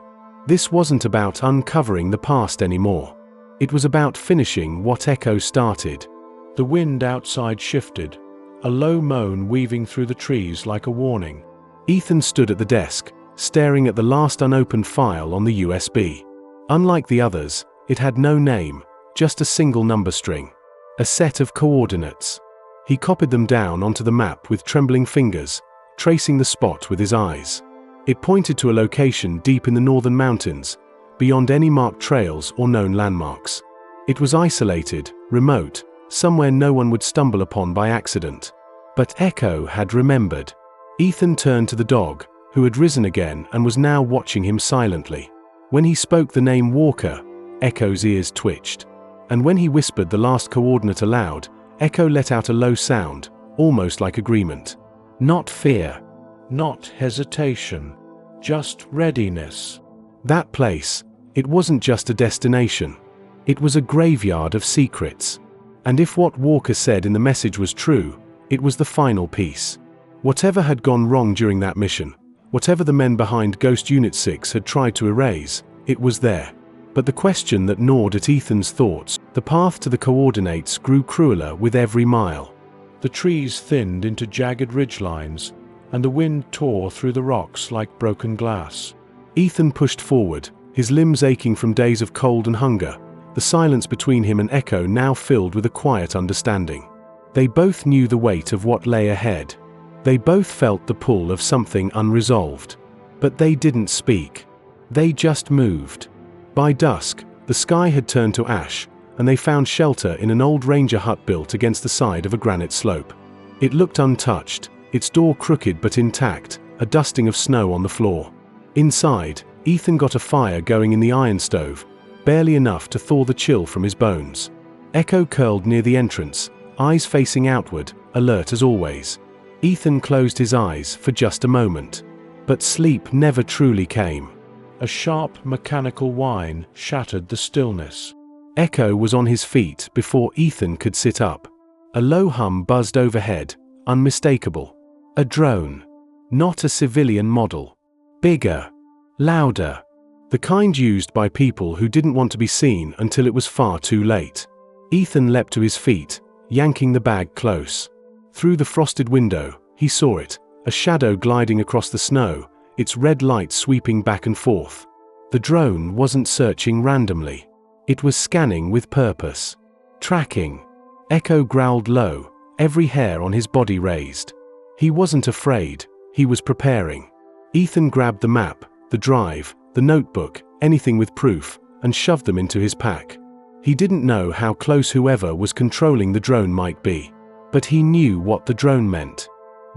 This wasn't about uncovering the past anymore. It was about finishing what Echo started. The wind outside shifted, a low moan weaving through the trees like a warning. Ethan stood at the desk, staring at the last unopened file on the USB. Unlike the others, it had no name, just a single number string. A set of coordinates. He copied them down onto the map with trembling fingers, tracing the spot with his eyes. It pointed to a location deep in the northern mountains, beyond any marked trails or known landmarks. It was isolated, remote, somewhere no one would stumble upon by accident. But Echo had remembered. Ethan turned to the dog, who had risen again and was now watching him silently. When he spoke the name Walker, Echo's ears twitched. And when he whispered the last coordinate aloud, Echo let out a low sound, almost like agreement. Not fear. Not hesitation. Just readiness. That place, it wasn't just a destination. It was a graveyard of secrets. And if what Walker said in the message was true, it was the final piece. Whatever had gone wrong during that mission, whatever the men behind Ghost Unit 6 had tried to erase, it was there. But the question that gnawed at Ethan's thoughts, the path to the coordinates grew crueler with every mile. The trees thinned into jagged ridgelines, and the wind tore through the rocks like broken glass. Ethan pushed forward, his limbs aching from days of cold and hunger, the silence between him and Echo now filled with a quiet understanding. They both knew the weight of what lay ahead. They both felt the pull of something unresolved. But they didn't speak. They just moved. By dusk, the sky had turned to ash, and they found shelter in an old ranger hut built against the side of a granite slope. It looked untouched, its door crooked but intact, a dusting of snow on the floor. Inside, Ethan got a fire going in the iron stove, barely enough to thaw the chill from his bones. Echo curled near the entrance, eyes facing outward, alert as always. Ethan closed his eyes for just a moment. But sleep never truly came. A sharp mechanical whine shattered the stillness. Echo was on his feet before Ethan could sit up. A low hum buzzed overhead, unmistakable. A drone. Not a civilian model. Bigger. Louder. The kind used by people who didn't want to be seen until it was far too late. Ethan leapt to his feet, yanking the bag close. Through the frosted window, he saw it, a shadow gliding across the snow, its red light sweeping back and forth. The drone wasn't searching randomly. It was scanning with purpose. Tracking. Echo growled low, every hair on his body raised. He wasn't afraid, he was preparing. Ethan grabbed the map, the drive, the notebook, anything with proof, and shoved them into his pack. He didn't know how close whoever was controlling the drone might be, but he knew what the drone meant.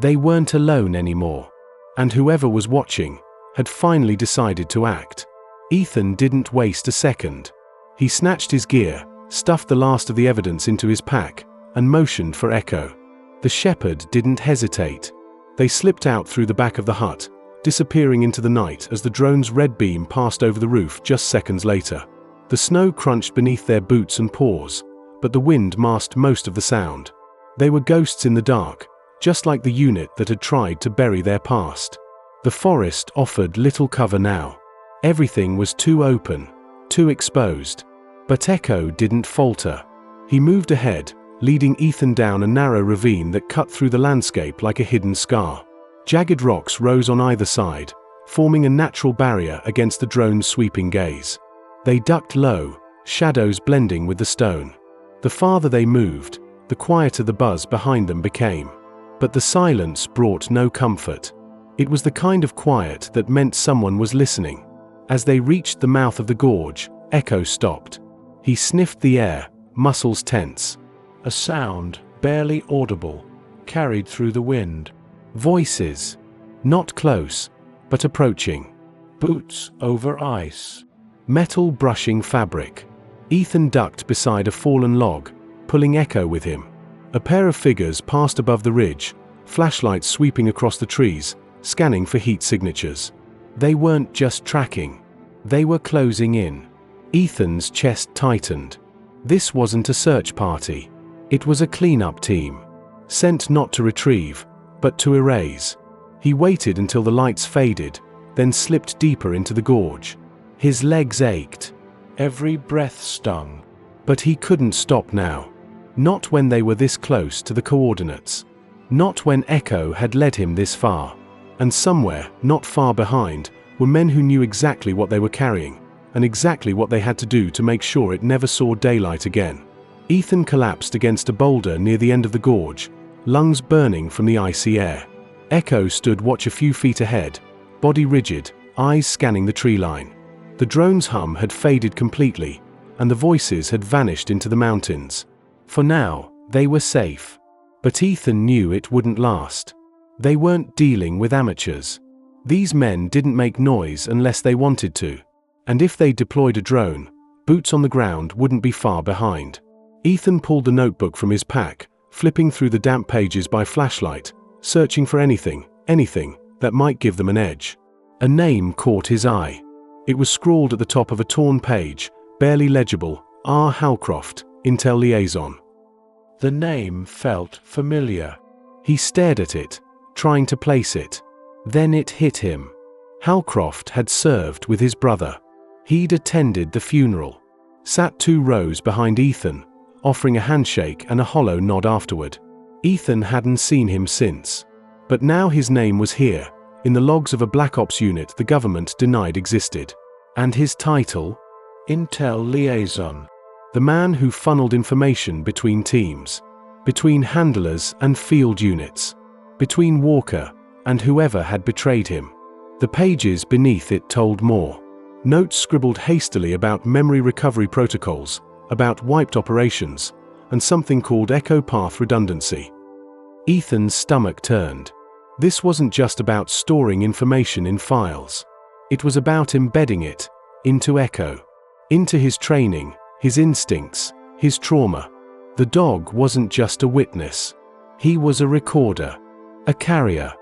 They weren't alone anymore. And whoever was watching had finally decided to act. Ethan didn't waste a second. He snatched his gear, stuffed the last of the evidence into his pack, and motioned for Echo. The shepherd didn't hesitate. They slipped out through the back of the hut, disappearing into the night as the drone's red beam passed over the roof just seconds later. The snow crunched beneath their boots and paws, but the wind masked most of the sound. They were ghosts in the dark, just like the unit that had tried to bury their past. The forest offered little cover now. Everything was too open, too exposed. But Echo didn't falter. He moved ahead, leading Ethan down a narrow ravine that cut through the landscape like a hidden scar. Jagged rocks rose on either side, forming a natural barrier against the drone's sweeping gaze. They ducked low, shadows blending with the stone. The farther they moved, the quieter the buzz behind them became. But the silence brought no comfort. It was the kind of quiet that meant someone was listening. As they reached the mouth of the gorge, Echo stopped. He sniffed the air, muscles tense. A sound, barely audible, carried through the wind. Voices. Not close, but approaching. Boots over ice. Metal brushing fabric. Ethan ducked beside a fallen log, pulling Echo with him. A pair of figures passed above the ridge, flashlights sweeping across the trees, scanning for heat signatures. They weren't just tracking. They were closing in. Ethan's chest tightened. This wasn't a search party. It was a cleanup team. Sent not to retrieve, but to erase. He waited until the lights faded, then slipped deeper into the gorge. His legs ached. Every breath stung. But he couldn't stop now. Not when they were this close to the coordinates. Not when Echo had led him this far. And somewhere, not far behind, were men who knew exactly what they were carrying, and exactly what they had to do to make sure it never saw daylight again. Ethan collapsed against a boulder near the end of the gorge, lungs burning from the icy air. Echo stood watch a few feet ahead, body rigid, eyes scanning the tree line. The drone's hum had faded completely, and the voices had vanished into the mountains. For now, they were safe. But Ethan knew it wouldn't last. They weren't dealing with amateurs. These men didn't make noise unless they wanted to. And if they deployed a drone, boots on the ground wouldn't be far behind. Ethan pulled the notebook from his pack, flipping through the damp pages by flashlight, searching for anything that might give them an edge. A name caught his eye. It was scrawled at the top of a torn page, barely legible, R. Halcroft, Intel Liaison. The name felt familiar. He stared at it, trying to place it. Then it hit him. Halcroft had served with his brother. He'd attended the funeral. Sat 2 rows behind Ethan, offering a handshake and a hollow nod afterward. Ethan hadn't seen him since. But now his name was here, in the logs of a Black Ops unit the government denied existed. And his title? Intel Liaison. The man who funneled information between teams. Between handlers and field units. Between Walker and whoever had betrayed him. The pages beneath it told more. Notes scribbled hastily about memory recovery protocols, about wiped operations, and something called echo path redundancy. Ethan's stomach turned. This wasn't just about storing information in files. It was about embedding it into Echo, into his training, his instincts, his trauma. The dog wasn't just a witness. He was a recorder, a carrier.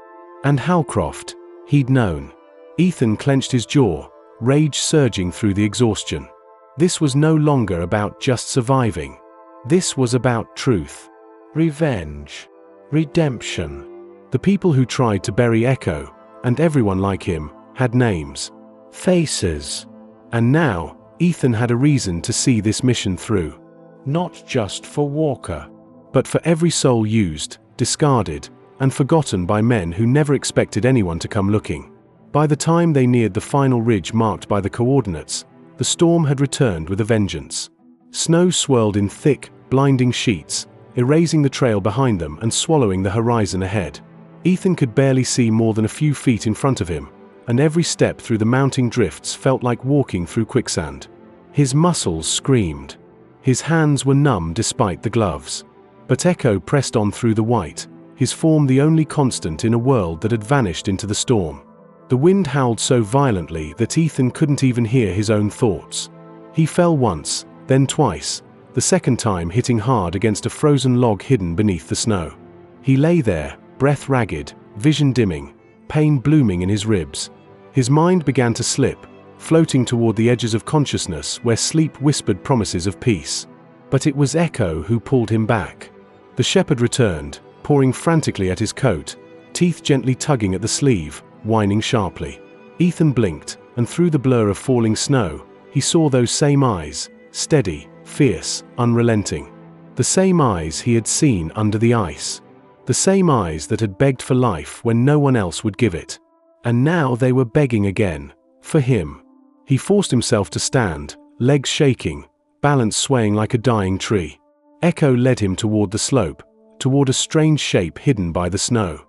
And Halcroft, he'd known. Ethan clenched his jaw, rage surging through the exhaustion. This was no longer about just surviving. This was about truth. Revenge. Redemption. The people who tried to bury Echo, and everyone like him, had names. Faces. And now, Ethan had a reason to see this mission through. Not just for Walker. but for every soul used, discarded, and forgotten by men who never expected anyone to come looking. By the time they neared the final ridge marked by the coordinates, the storm had returned with a vengeance. Snow swirled in thick, blinding sheets, erasing the trail behind them and swallowing the horizon ahead. Ethan could barely see more than a few feet in front of him, and every step through the mounting drifts felt like walking through quicksand. His muscles screamed. His hands were numb despite the gloves. But Echo pressed on through the white, his form the only constant in a world that had vanished into the storm. The wind howled so violently that Ethan couldn't even hear his own thoughts. He fell once, then twice, the second time hitting hard against a frozen log hidden beneath the snow. He lay there, breath ragged, vision dimming, pain blooming in his ribs. His mind began to slip, floating toward the edges of consciousness where sleep whispered promises of peace. But it was Echo who pulled him back. The shepherd returned, pawing frantically at his coat, teeth gently tugging at the sleeve, whining sharply. Ethan blinked, and through the blur of falling snow, he saw those same eyes, steady, fierce, unrelenting. The same eyes he had seen under the ice. The same eyes that had begged for life when no one else would give it. And now they were begging again, for him. He forced himself to stand, legs shaking, balance swaying like a dying tree. Echo led him toward the slope, toward a strange shape hidden by the snow.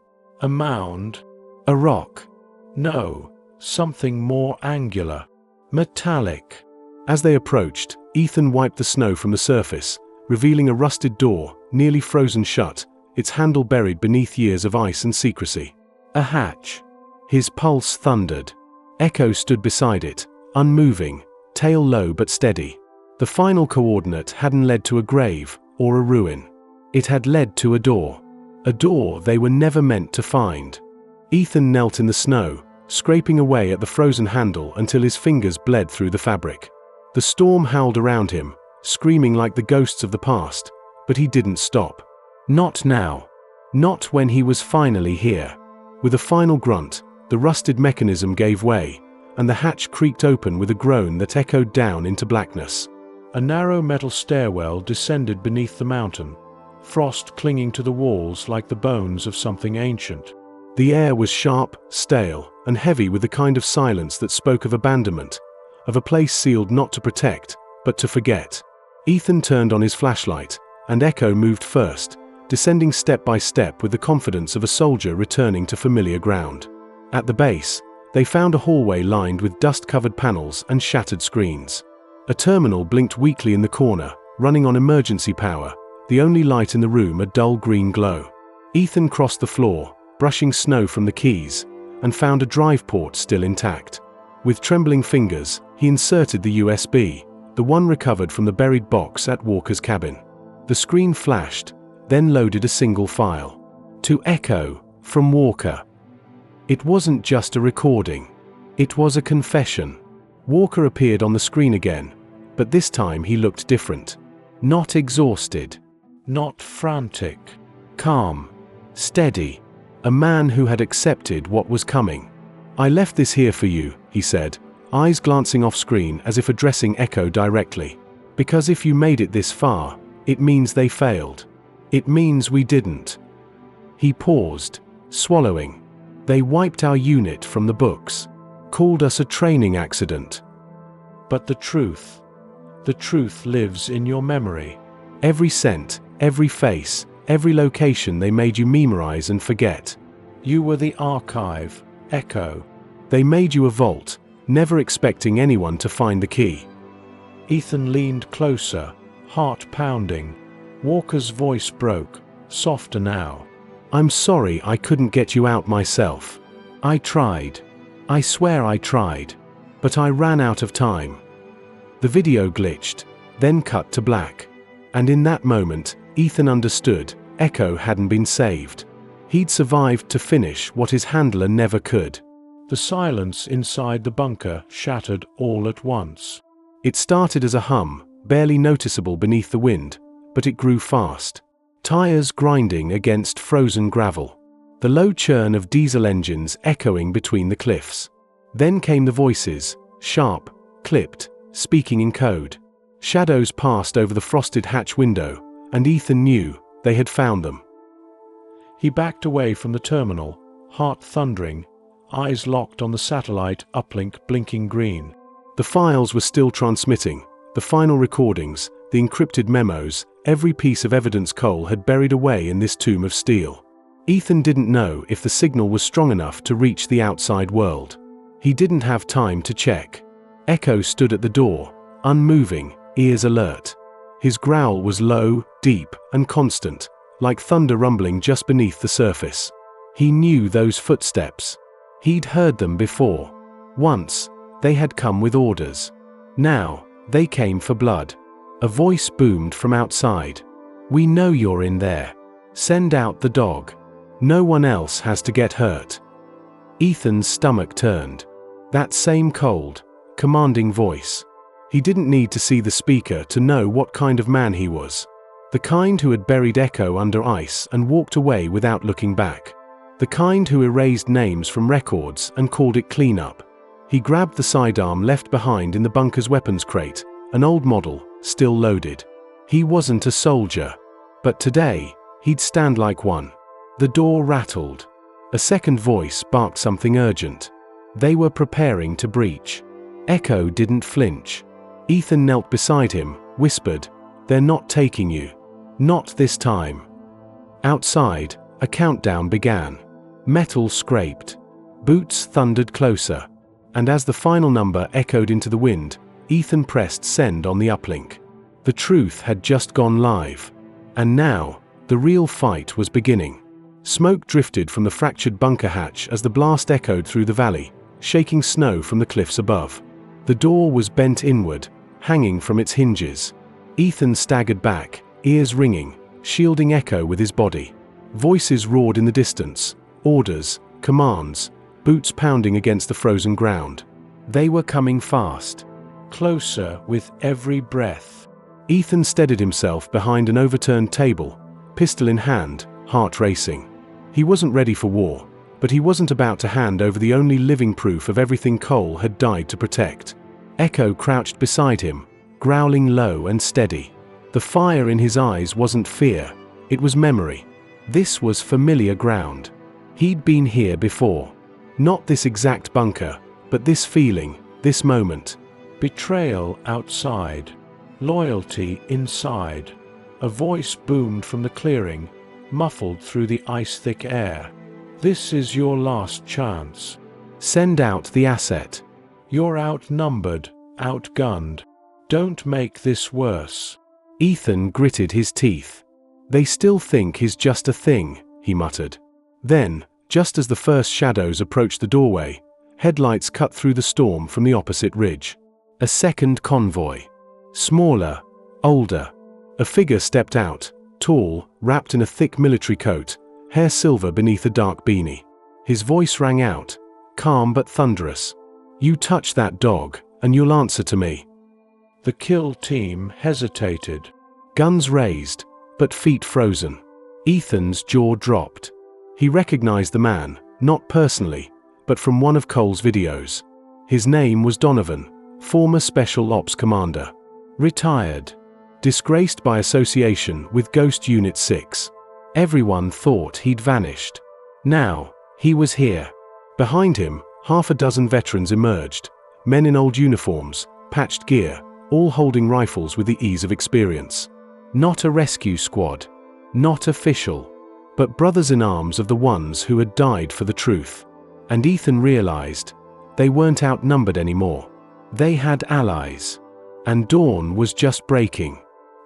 A mound? A rock? No, something more angular. Metallic. As they approached, Ethan wiped the snow from the surface, revealing a rusted door, nearly frozen shut, its handle buried beneath years of ice and secrecy. A hatch. His pulse thundered. Echo stood beside it, unmoving, tail low but steady. The final coordinate hadn't led to a grave or a ruin. It had led to a door they were never meant to find. Ethan knelt in the snow, scraping away at the frozen handle until his fingers bled through the fabric. The storm howled around him, screaming like the ghosts of the past, but he didn't stop. Not now. Not when he was finally here. With a final grunt, the rusted mechanism gave way, and the hatch creaked open with a groan that echoed down into blackness. A narrow metal stairwell descended beneath the mountain, frost clinging to the walls like the bones of something ancient. The air was sharp, stale, and heavy with the kind of silence that spoke of abandonment, of a place sealed not to protect, but to forget. Ethan turned on his flashlight, and Echo moved first, descending step by step with the confidence of a soldier returning to familiar ground. At the base, they found a hallway lined with dust-covered panels and shattered screens. A terminal blinked weakly in the corner, running on emergency power, the only light in the room a dull green glow. Ethan crossed the floor, brushing snow from the keys, and found a drive port still intact. With trembling fingers, he inserted the USB, the one recovered from the buried box at Walker's cabin. The screen flashed, then loaded a single file. To Echo, from Walker. It wasn't just a recording. It was a confession. Walker appeared on the screen again, but this time he looked different. Not exhausted. Not frantic. Calm. Steady. A man who had accepted what was coming. "I left this here for you," he said, eyes glancing off screen as if addressing Echo directly. "Because if you made it this far, it means they failed. It means we didn't." He paused, swallowing. "They wiped our unit from the books. Called us a training accident. But the truth lives in your memory. Every scent, every face, every location they made you memorize and forget. You were the archive, Echo. They made you a vault, never expecting anyone to find the key." Ethan leaned closer, heart pounding. Walker's voice broke, softer now. "I'm sorry I couldn't get you out myself. I tried. I swear I tried. But I ran out of time." The video glitched, then cut to black. And in that moment, Ethan understood, Echo hadn't been saved. He'd survived to finish what his handler never could. The silence inside the bunker shattered all at once. It started as a hum, barely noticeable beneath the wind, but it grew fast. Tires grinding against frozen gravel. The low churn of diesel engines echoing between the cliffs. Then came the voices, sharp, clipped, speaking in code. Shadows passed over the frosted hatch window, and Ethan knew, They had found them. He backed away from the terminal, heart thundering, eyes locked on the satellite uplink blinking green. The files were still transmitting, the final recordings, the encrypted memos, every piece of evidence Cole had buried away in this tomb of steel. Ethan didn't know if the signal was strong enough to reach the outside world. He didn't have time to check. Echo stood at the door, unmoving, ears alert. His growl was low, deep, and constant, like thunder rumbling just beneath the surface. He knew those footsteps. He'd heard them before. Once, they had come with orders. Now, they came for blood. A voice boomed from outside. "We know you're in there. Send out the dog. No one else has to get hurt." Ethan's stomach turned. That same cold, commanding voice. He didn't need to see the speaker to know what kind of man he was. The kind who had buried Echo under ice and walked away without looking back. The kind who erased names from records and called it cleanup. He grabbed the sidearm left behind in the bunker's weapons crate, an old model, still loaded. He wasn't a soldier. But today, he'd stand like one. The door rattled. A second voice barked something urgent. They were preparing to breach. Echo didn't flinch. Ethan knelt beside him, whispered, "They're not taking you. Not this time." Outside, a countdown began. Metal scraped. Boots thundered closer. And as the final number echoed into the wind, Ethan pressed send on the uplink. The truth had just gone live. And now, the real fight was beginning. Smoke drifted from the fractured bunker hatch as the blast echoed through the valley, shaking snow from the cliffs above. The door was bent inward, hanging from its hinges. Ethan staggered back, ears ringing, shielding Echo with his body. Voices roared in the distance, orders, commands, boots pounding against the frozen ground. They were coming fast, closer with every breath. Ethan steadied himself behind an overturned table, pistol in hand, heart racing. He wasn't ready for war, but he wasn't about to hand over the only living proof of everything Cole had died to protect. Echo crouched beside him, growling low and steady. The fire in his eyes wasn't fear, it was memory. This was familiar ground. He'd been here before. Not this exact bunker, but this feeling, this moment. Betrayal outside, loyalty inside. A voice boomed from the clearing, muffled through the ice-thick air. "This is your last chance. Send out the asset. You're outnumbered, outgunned. Don't make this worse." Ethan gritted his teeth. "They still think he's just a thing," he muttered. Then, just as the first shadows approached the doorway, headlights cut through the storm from the opposite ridge. A second convoy. Smaller, older. A figure stepped out, tall, wrapped in a thick military coat, hair silver beneath a dark beanie. His voice rang out, calm but thunderous. "You touch that dog, and you'll answer to me." The kill team hesitated. Guns raised, but feet frozen. Ethan's jaw dropped. He recognized the man, not personally, but from one of Cole's videos. His name was Donovan, former Special Ops Commander. Retired. Disgraced by association with Ghost Unit 6. Everyone thought he'd vanished. Now, he was here. Behind him, half a dozen veterans emerged, men in old uniforms, patched gear, all holding rifles with the ease of experience. Not a rescue squad. Not official. But brothers in arms of the ones who had died for the truth. And Ethan realized, they weren't outnumbered anymore. They had allies. And dawn was just breaking.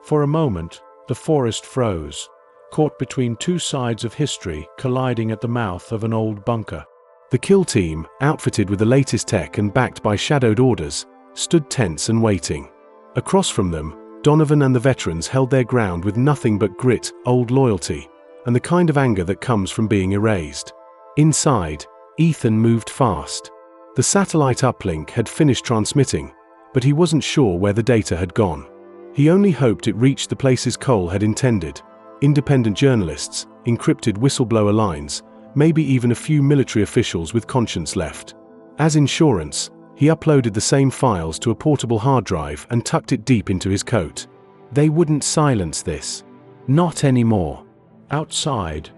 For a moment, the forest froze, caught between two sides of history colliding at the mouth of an old bunker. The kill team, outfitted with the latest tech and backed by shadowed orders, stood tense and waiting. Across from them, Donovan and the veterans held their ground with nothing but grit, old loyalty, and the kind of anger that comes from being erased. Inside, Ethan moved fast. The satellite uplink had finished transmitting, but he wasn't sure where the data had gone. He only hoped it reached the places Cole had intended. Independent journalists, encrypted whistleblower lines, maybe even a few military officials with conscience left. As insurance, he uploaded the same files to a portable hard drive and tucked it deep into his coat. They wouldn't silence this. Not anymore. Outside,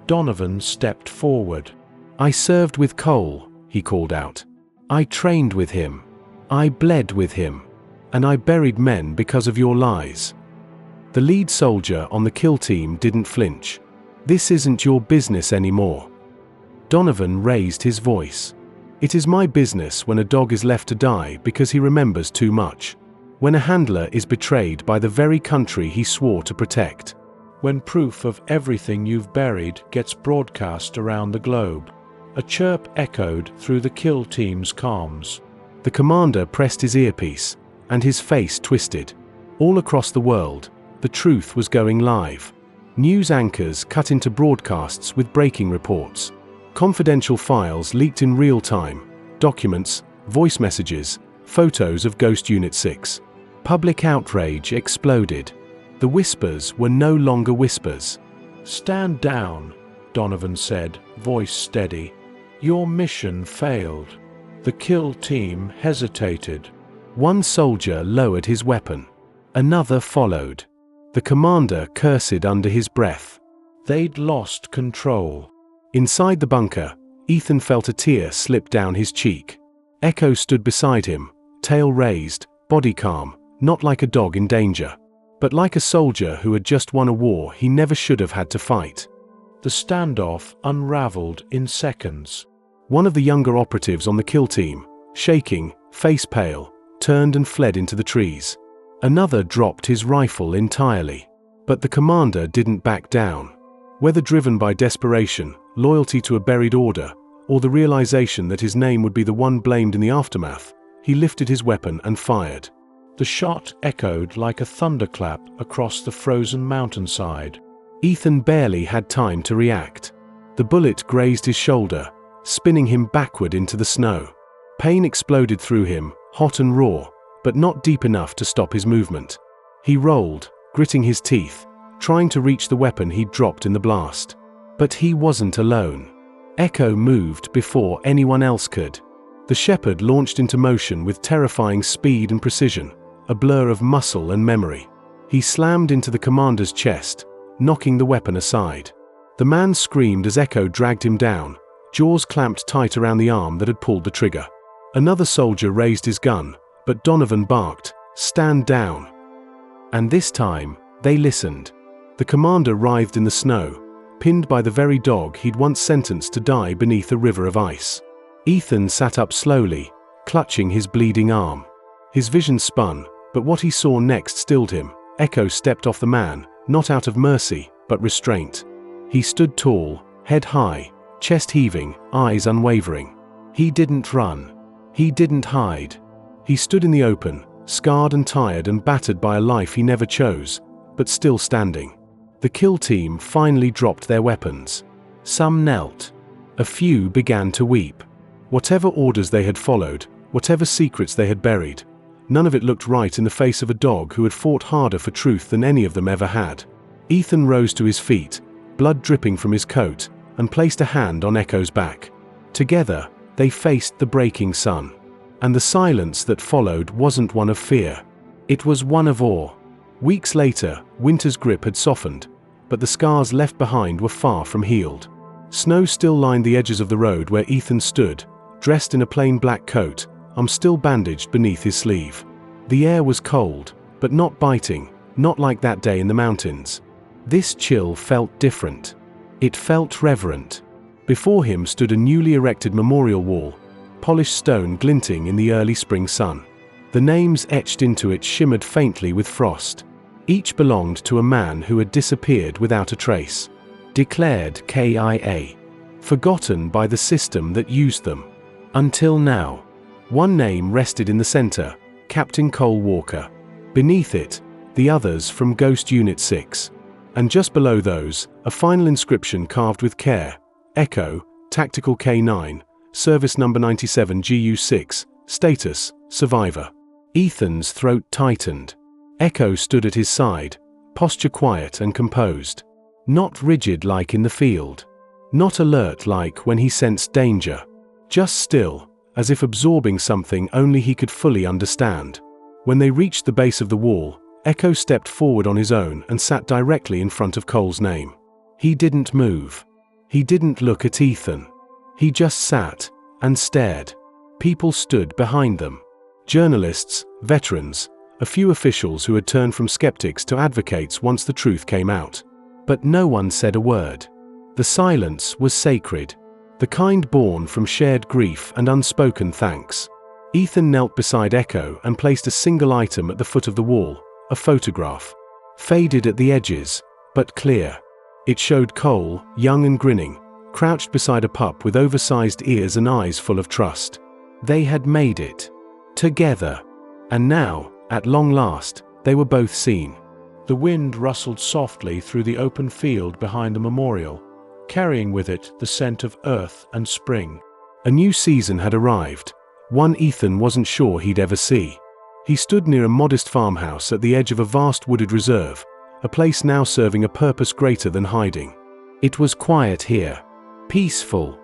Donovan stepped forward. "I served with Cole," he called out. "I trained with him. I bled with him. And I buried men because of your lies." The lead soldier on the kill team didn't flinch. "This isn't your business anymore." Donovan raised his voice. "It is my business when a dog is left to die because he remembers too much. When a handler is betrayed by the very country he swore to protect. When proof of everything you've buried gets broadcast around the globe." A chirp echoed through the kill team's comms. The commander pressed his earpiece, and his face twisted. All across the world, the truth was going live. News anchors cut into broadcasts with breaking reports. Confidential files leaked in real time, documents, voice messages, photos of Ghost Unit 6. Public outrage exploded. The whispers were no longer whispers. "Stand down," Donovan said, voice steady. "Your mission failed." The kill team hesitated. One soldier lowered his weapon. Another followed. The commander cursed under his breath. They'd lost control. Inside the bunker, Ethan felt a tear slip down his cheek. Echo stood beside him, tail raised, body calm, not like a dog in danger, but like a soldier who had just won a war he never should have had to fight. The standoff unraveled in seconds. One of the younger operatives on the kill team, shaking, face pale, turned and fled into the trees. Another dropped his rifle entirely. But the commander didn't back down. Whether driven by desperation, loyalty to a buried order, or the realization that his name would be the one blamed in the aftermath, he lifted his weapon and fired. The shot echoed like a thunderclap across the frozen mountainside. Ethan barely had time to react. The bullet grazed his shoulder, spinning him backward into the snow. Pain exploded through him, hot and raw, but not deep enough to stop his movement. He rolled, gritting his teeth, trying to reach the weapon he'd dropped in the blast. But he wasn't alone. Echo moved before anyone else could. The shepherd launched into motion with terrifying speed and precision, a blur of muscle and memory. He slammed into the commander's chest, knocking the weapon aside. The man screamed as Echo dragged him down, jaws clamped tight around the arm that had pulled the trigger. Another soldier raised his gun, but Donovan barked, "Stand down." And this time, they listened. The commander writhed in the snow, pinned by the very dog he'd once sentenced to die beneath a river of ice. Ethan sat up slowly, clutching his bleeding arm. His vision spun, but what he saw next stilled him. Echo stepped off the man, not out of mercy, but restraint. He stood tall, head high, chest heaving, eyes unwavering. He didn't run. He didn't hide. He stood in the open, scarred and tired and battered by a life he never chose, but still standing. The kill team finally dropped their weapons. Some knelt. A few began to weep. Whatever orders they had followed, whatever secrets they had buried, none of it looked right in the face of a dog who had fought harder for truth than any of them ever had. Ethan rose to his feet, blood dripping from his coat, and placed a hand on Echo's back. Together, they faced the breaking sun. And the silence that followed wasn't one of fear. It was one of awe. Weeks later, winter's grip had softened, but the scars left behind were far from healed. Snow still lined the edges of the road where Ethan stood, dressed in a plain black coat, arm still bandaged beneath his sleeve. The air was cold, but not biting, not like that day in the mountains. This chill felt different. It felt reverent. Before him stood a newly erected memorial wall, polished stone glinting in the early spring sun. The names etched into it shimmered faintly with frost. Each belonged to a man who had disappeared without a trace. Declared KIA. Forgotten by the system that used them. Until now. One name rested in the center, Captain Cole Walker. Beneath it, the others from Ghost Unit 6. And just below those, a final inscription carved with care. Echo, Tactical K9, Service Number 97 GU6, Status, Survivor. Ethan's throat tightened. Echo stood at his side, posture quiet and composed. Not rigid like in the field. Not alert like when he sensed danger. Just still, as if absorbing something only he could fully understand. When they reached the base of the wall, Echo stepped forward on his own and sat directly in front of Cole's name. He didn't move. He didn't look at Ethan. He just sat and stared. People stood behind them. Journalists, veterans, a few officials who had turned from skeptics to advocates once the truth came out. But no one said a word. The silence was sacred, the kind born from shared grief and unspoken thanks. Ethan knelt beside Echo and placed a single item at the foot of the wall, a photograph. Faded at the edges, but clear. It showed Cole, young and grinning, crouched beside a pup with oversized ears and eyes full of trust. They had made it. Together. And now, at long last, they were both seen. The wind rustled softly through the open field behind the memorial, carrying with it the scent of earth and spring. A new season had arrived, one Ethan wasn't sure he'd ever see. He stood near a modest farmhouse at the edge of a vast wooded reserve, a place now serving a purpose greater than hiding. It was quiet here, peaceful,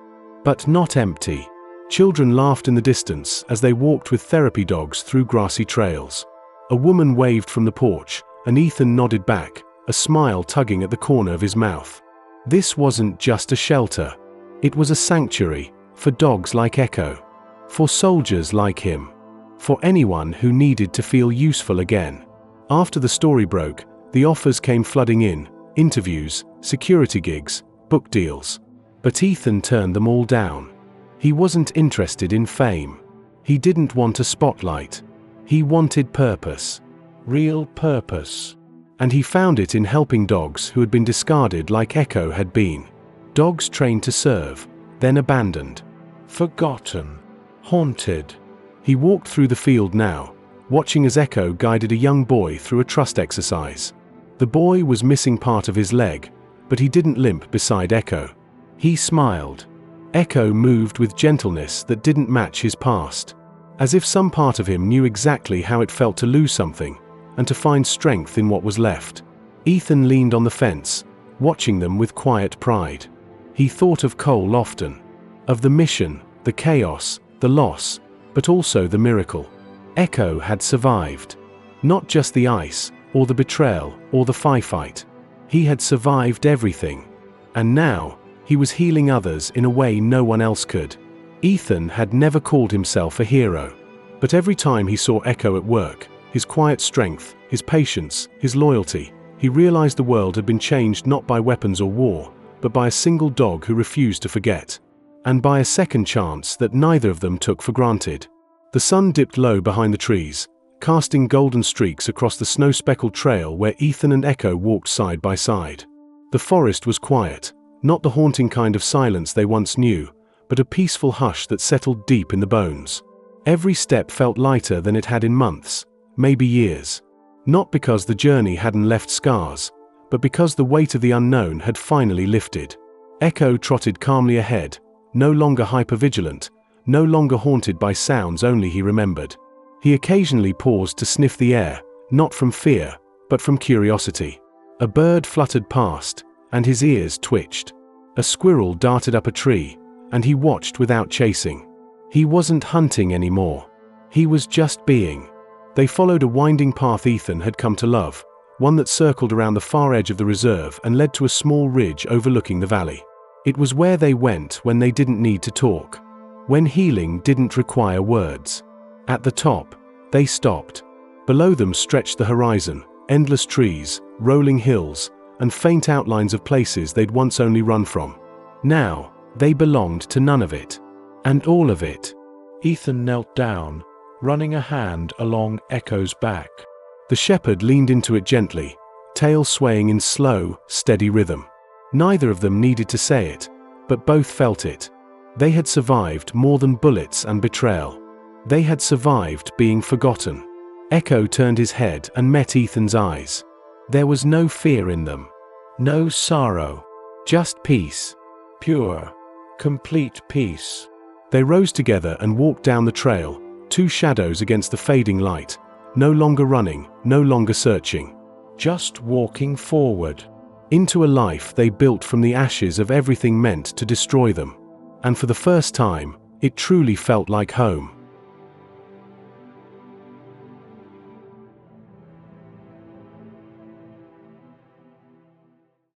but not empty. Children laughed in the distance as they walked with therapy dogs through grassy trails. A woman waved from the porch, and Ethan nodded back, a smile tugging at the corner of his mouth. This wasn't just a shelter. It was a sanctuary, for dogs like Echo. For soldiers like him. For anyone who needed to feel useful again. After the story broke, the offers came flooding in, interviews, security gigs, book deals. But Ethan turned them all down. He wasn't interested in fame. He didn't want a spotlight. He wanted purpose. Real purpose. And he found it in helping dogs who had been discarded like Echo had been. Dogs trained to serve, then abandoned. Forgotten. Haunted. He walked through the field now, watching as Echo guided a young boy through a trust exercise. The boy was missing part of his leg, but he didn't limp beside Echo. He smiled. Echo moved with gentleness that didn't match his past. As if some part of him knew exactly how it felt to lose something, and to find strength in what was left. Ethan leaned on the fence, watching them with quiet pride. He thought of Cole often. Of the mission, the chaos, the loss, but also the miracle. Echo had survived. Not just the ice, or the betrayal, or the firefight. He had survived everything. And now, he was healing others in a way no one else could. Ethan had never called himself a hero. But every time he saw Echo at work, his quiet strength, his patience, his loyalty, he realized the world had been changed not by weapons or war, but by a single dog who refused to forget. And by a second chance that neither of them took for granted. The sun dipped low behind the trees, casting golden streaks across the snow-speckled trail where Ethan and Echo walked side by side. The forest was quiet, not the haunting kind of silence they once knew, but a peaceful hush that settled deep in the bones. Every step felt lighter than it had in months, maybe years. Not because the journey hadn't left scars, but because the weight of the unknown had finally lifted. Echo trotted calmly ahead, no longer hypervigilant, no longer haunted by sounds only he remembered. He occasionally paused to sniff the air, not from fear, but from curiosity. A bird fluttered past, and his ears twitched. A squirrel darted up a tree, and he watched without chasing. He wasn't hunting anymore. He was just being. They followed a winding path Ethan had come to love, one that circled around the far edge of the reserve and led to a small ridge overlooking the valley. It was where they went when they didn't need to talk. When healing didn't require words. At the top, they stopped. Below them stretched the horizon, endless trees, rolling hills, and faint outlines of places they'd once only run from. Now, they belonged to none of it. And all of it. Ethan knelt down, running a hand along Echo's back. The shepherd leaned into it gently, tail swaying in slow, steady rhythm. Neither of them needed to say it, but both felt it. They had survived more than bullets and betrayal. They had survived being forgotten. Echo turned his head and met Ethan's eyes. There was no fear in them. No sorrow. Just peace. Pure, complete peace. They rose together and walked down the trail, two shadows against the fading light, no longer running, no longer searching. Just walking forward. Into a life they built from the ashes of everything meant to destroy them. And for the first time, it truly felt like home.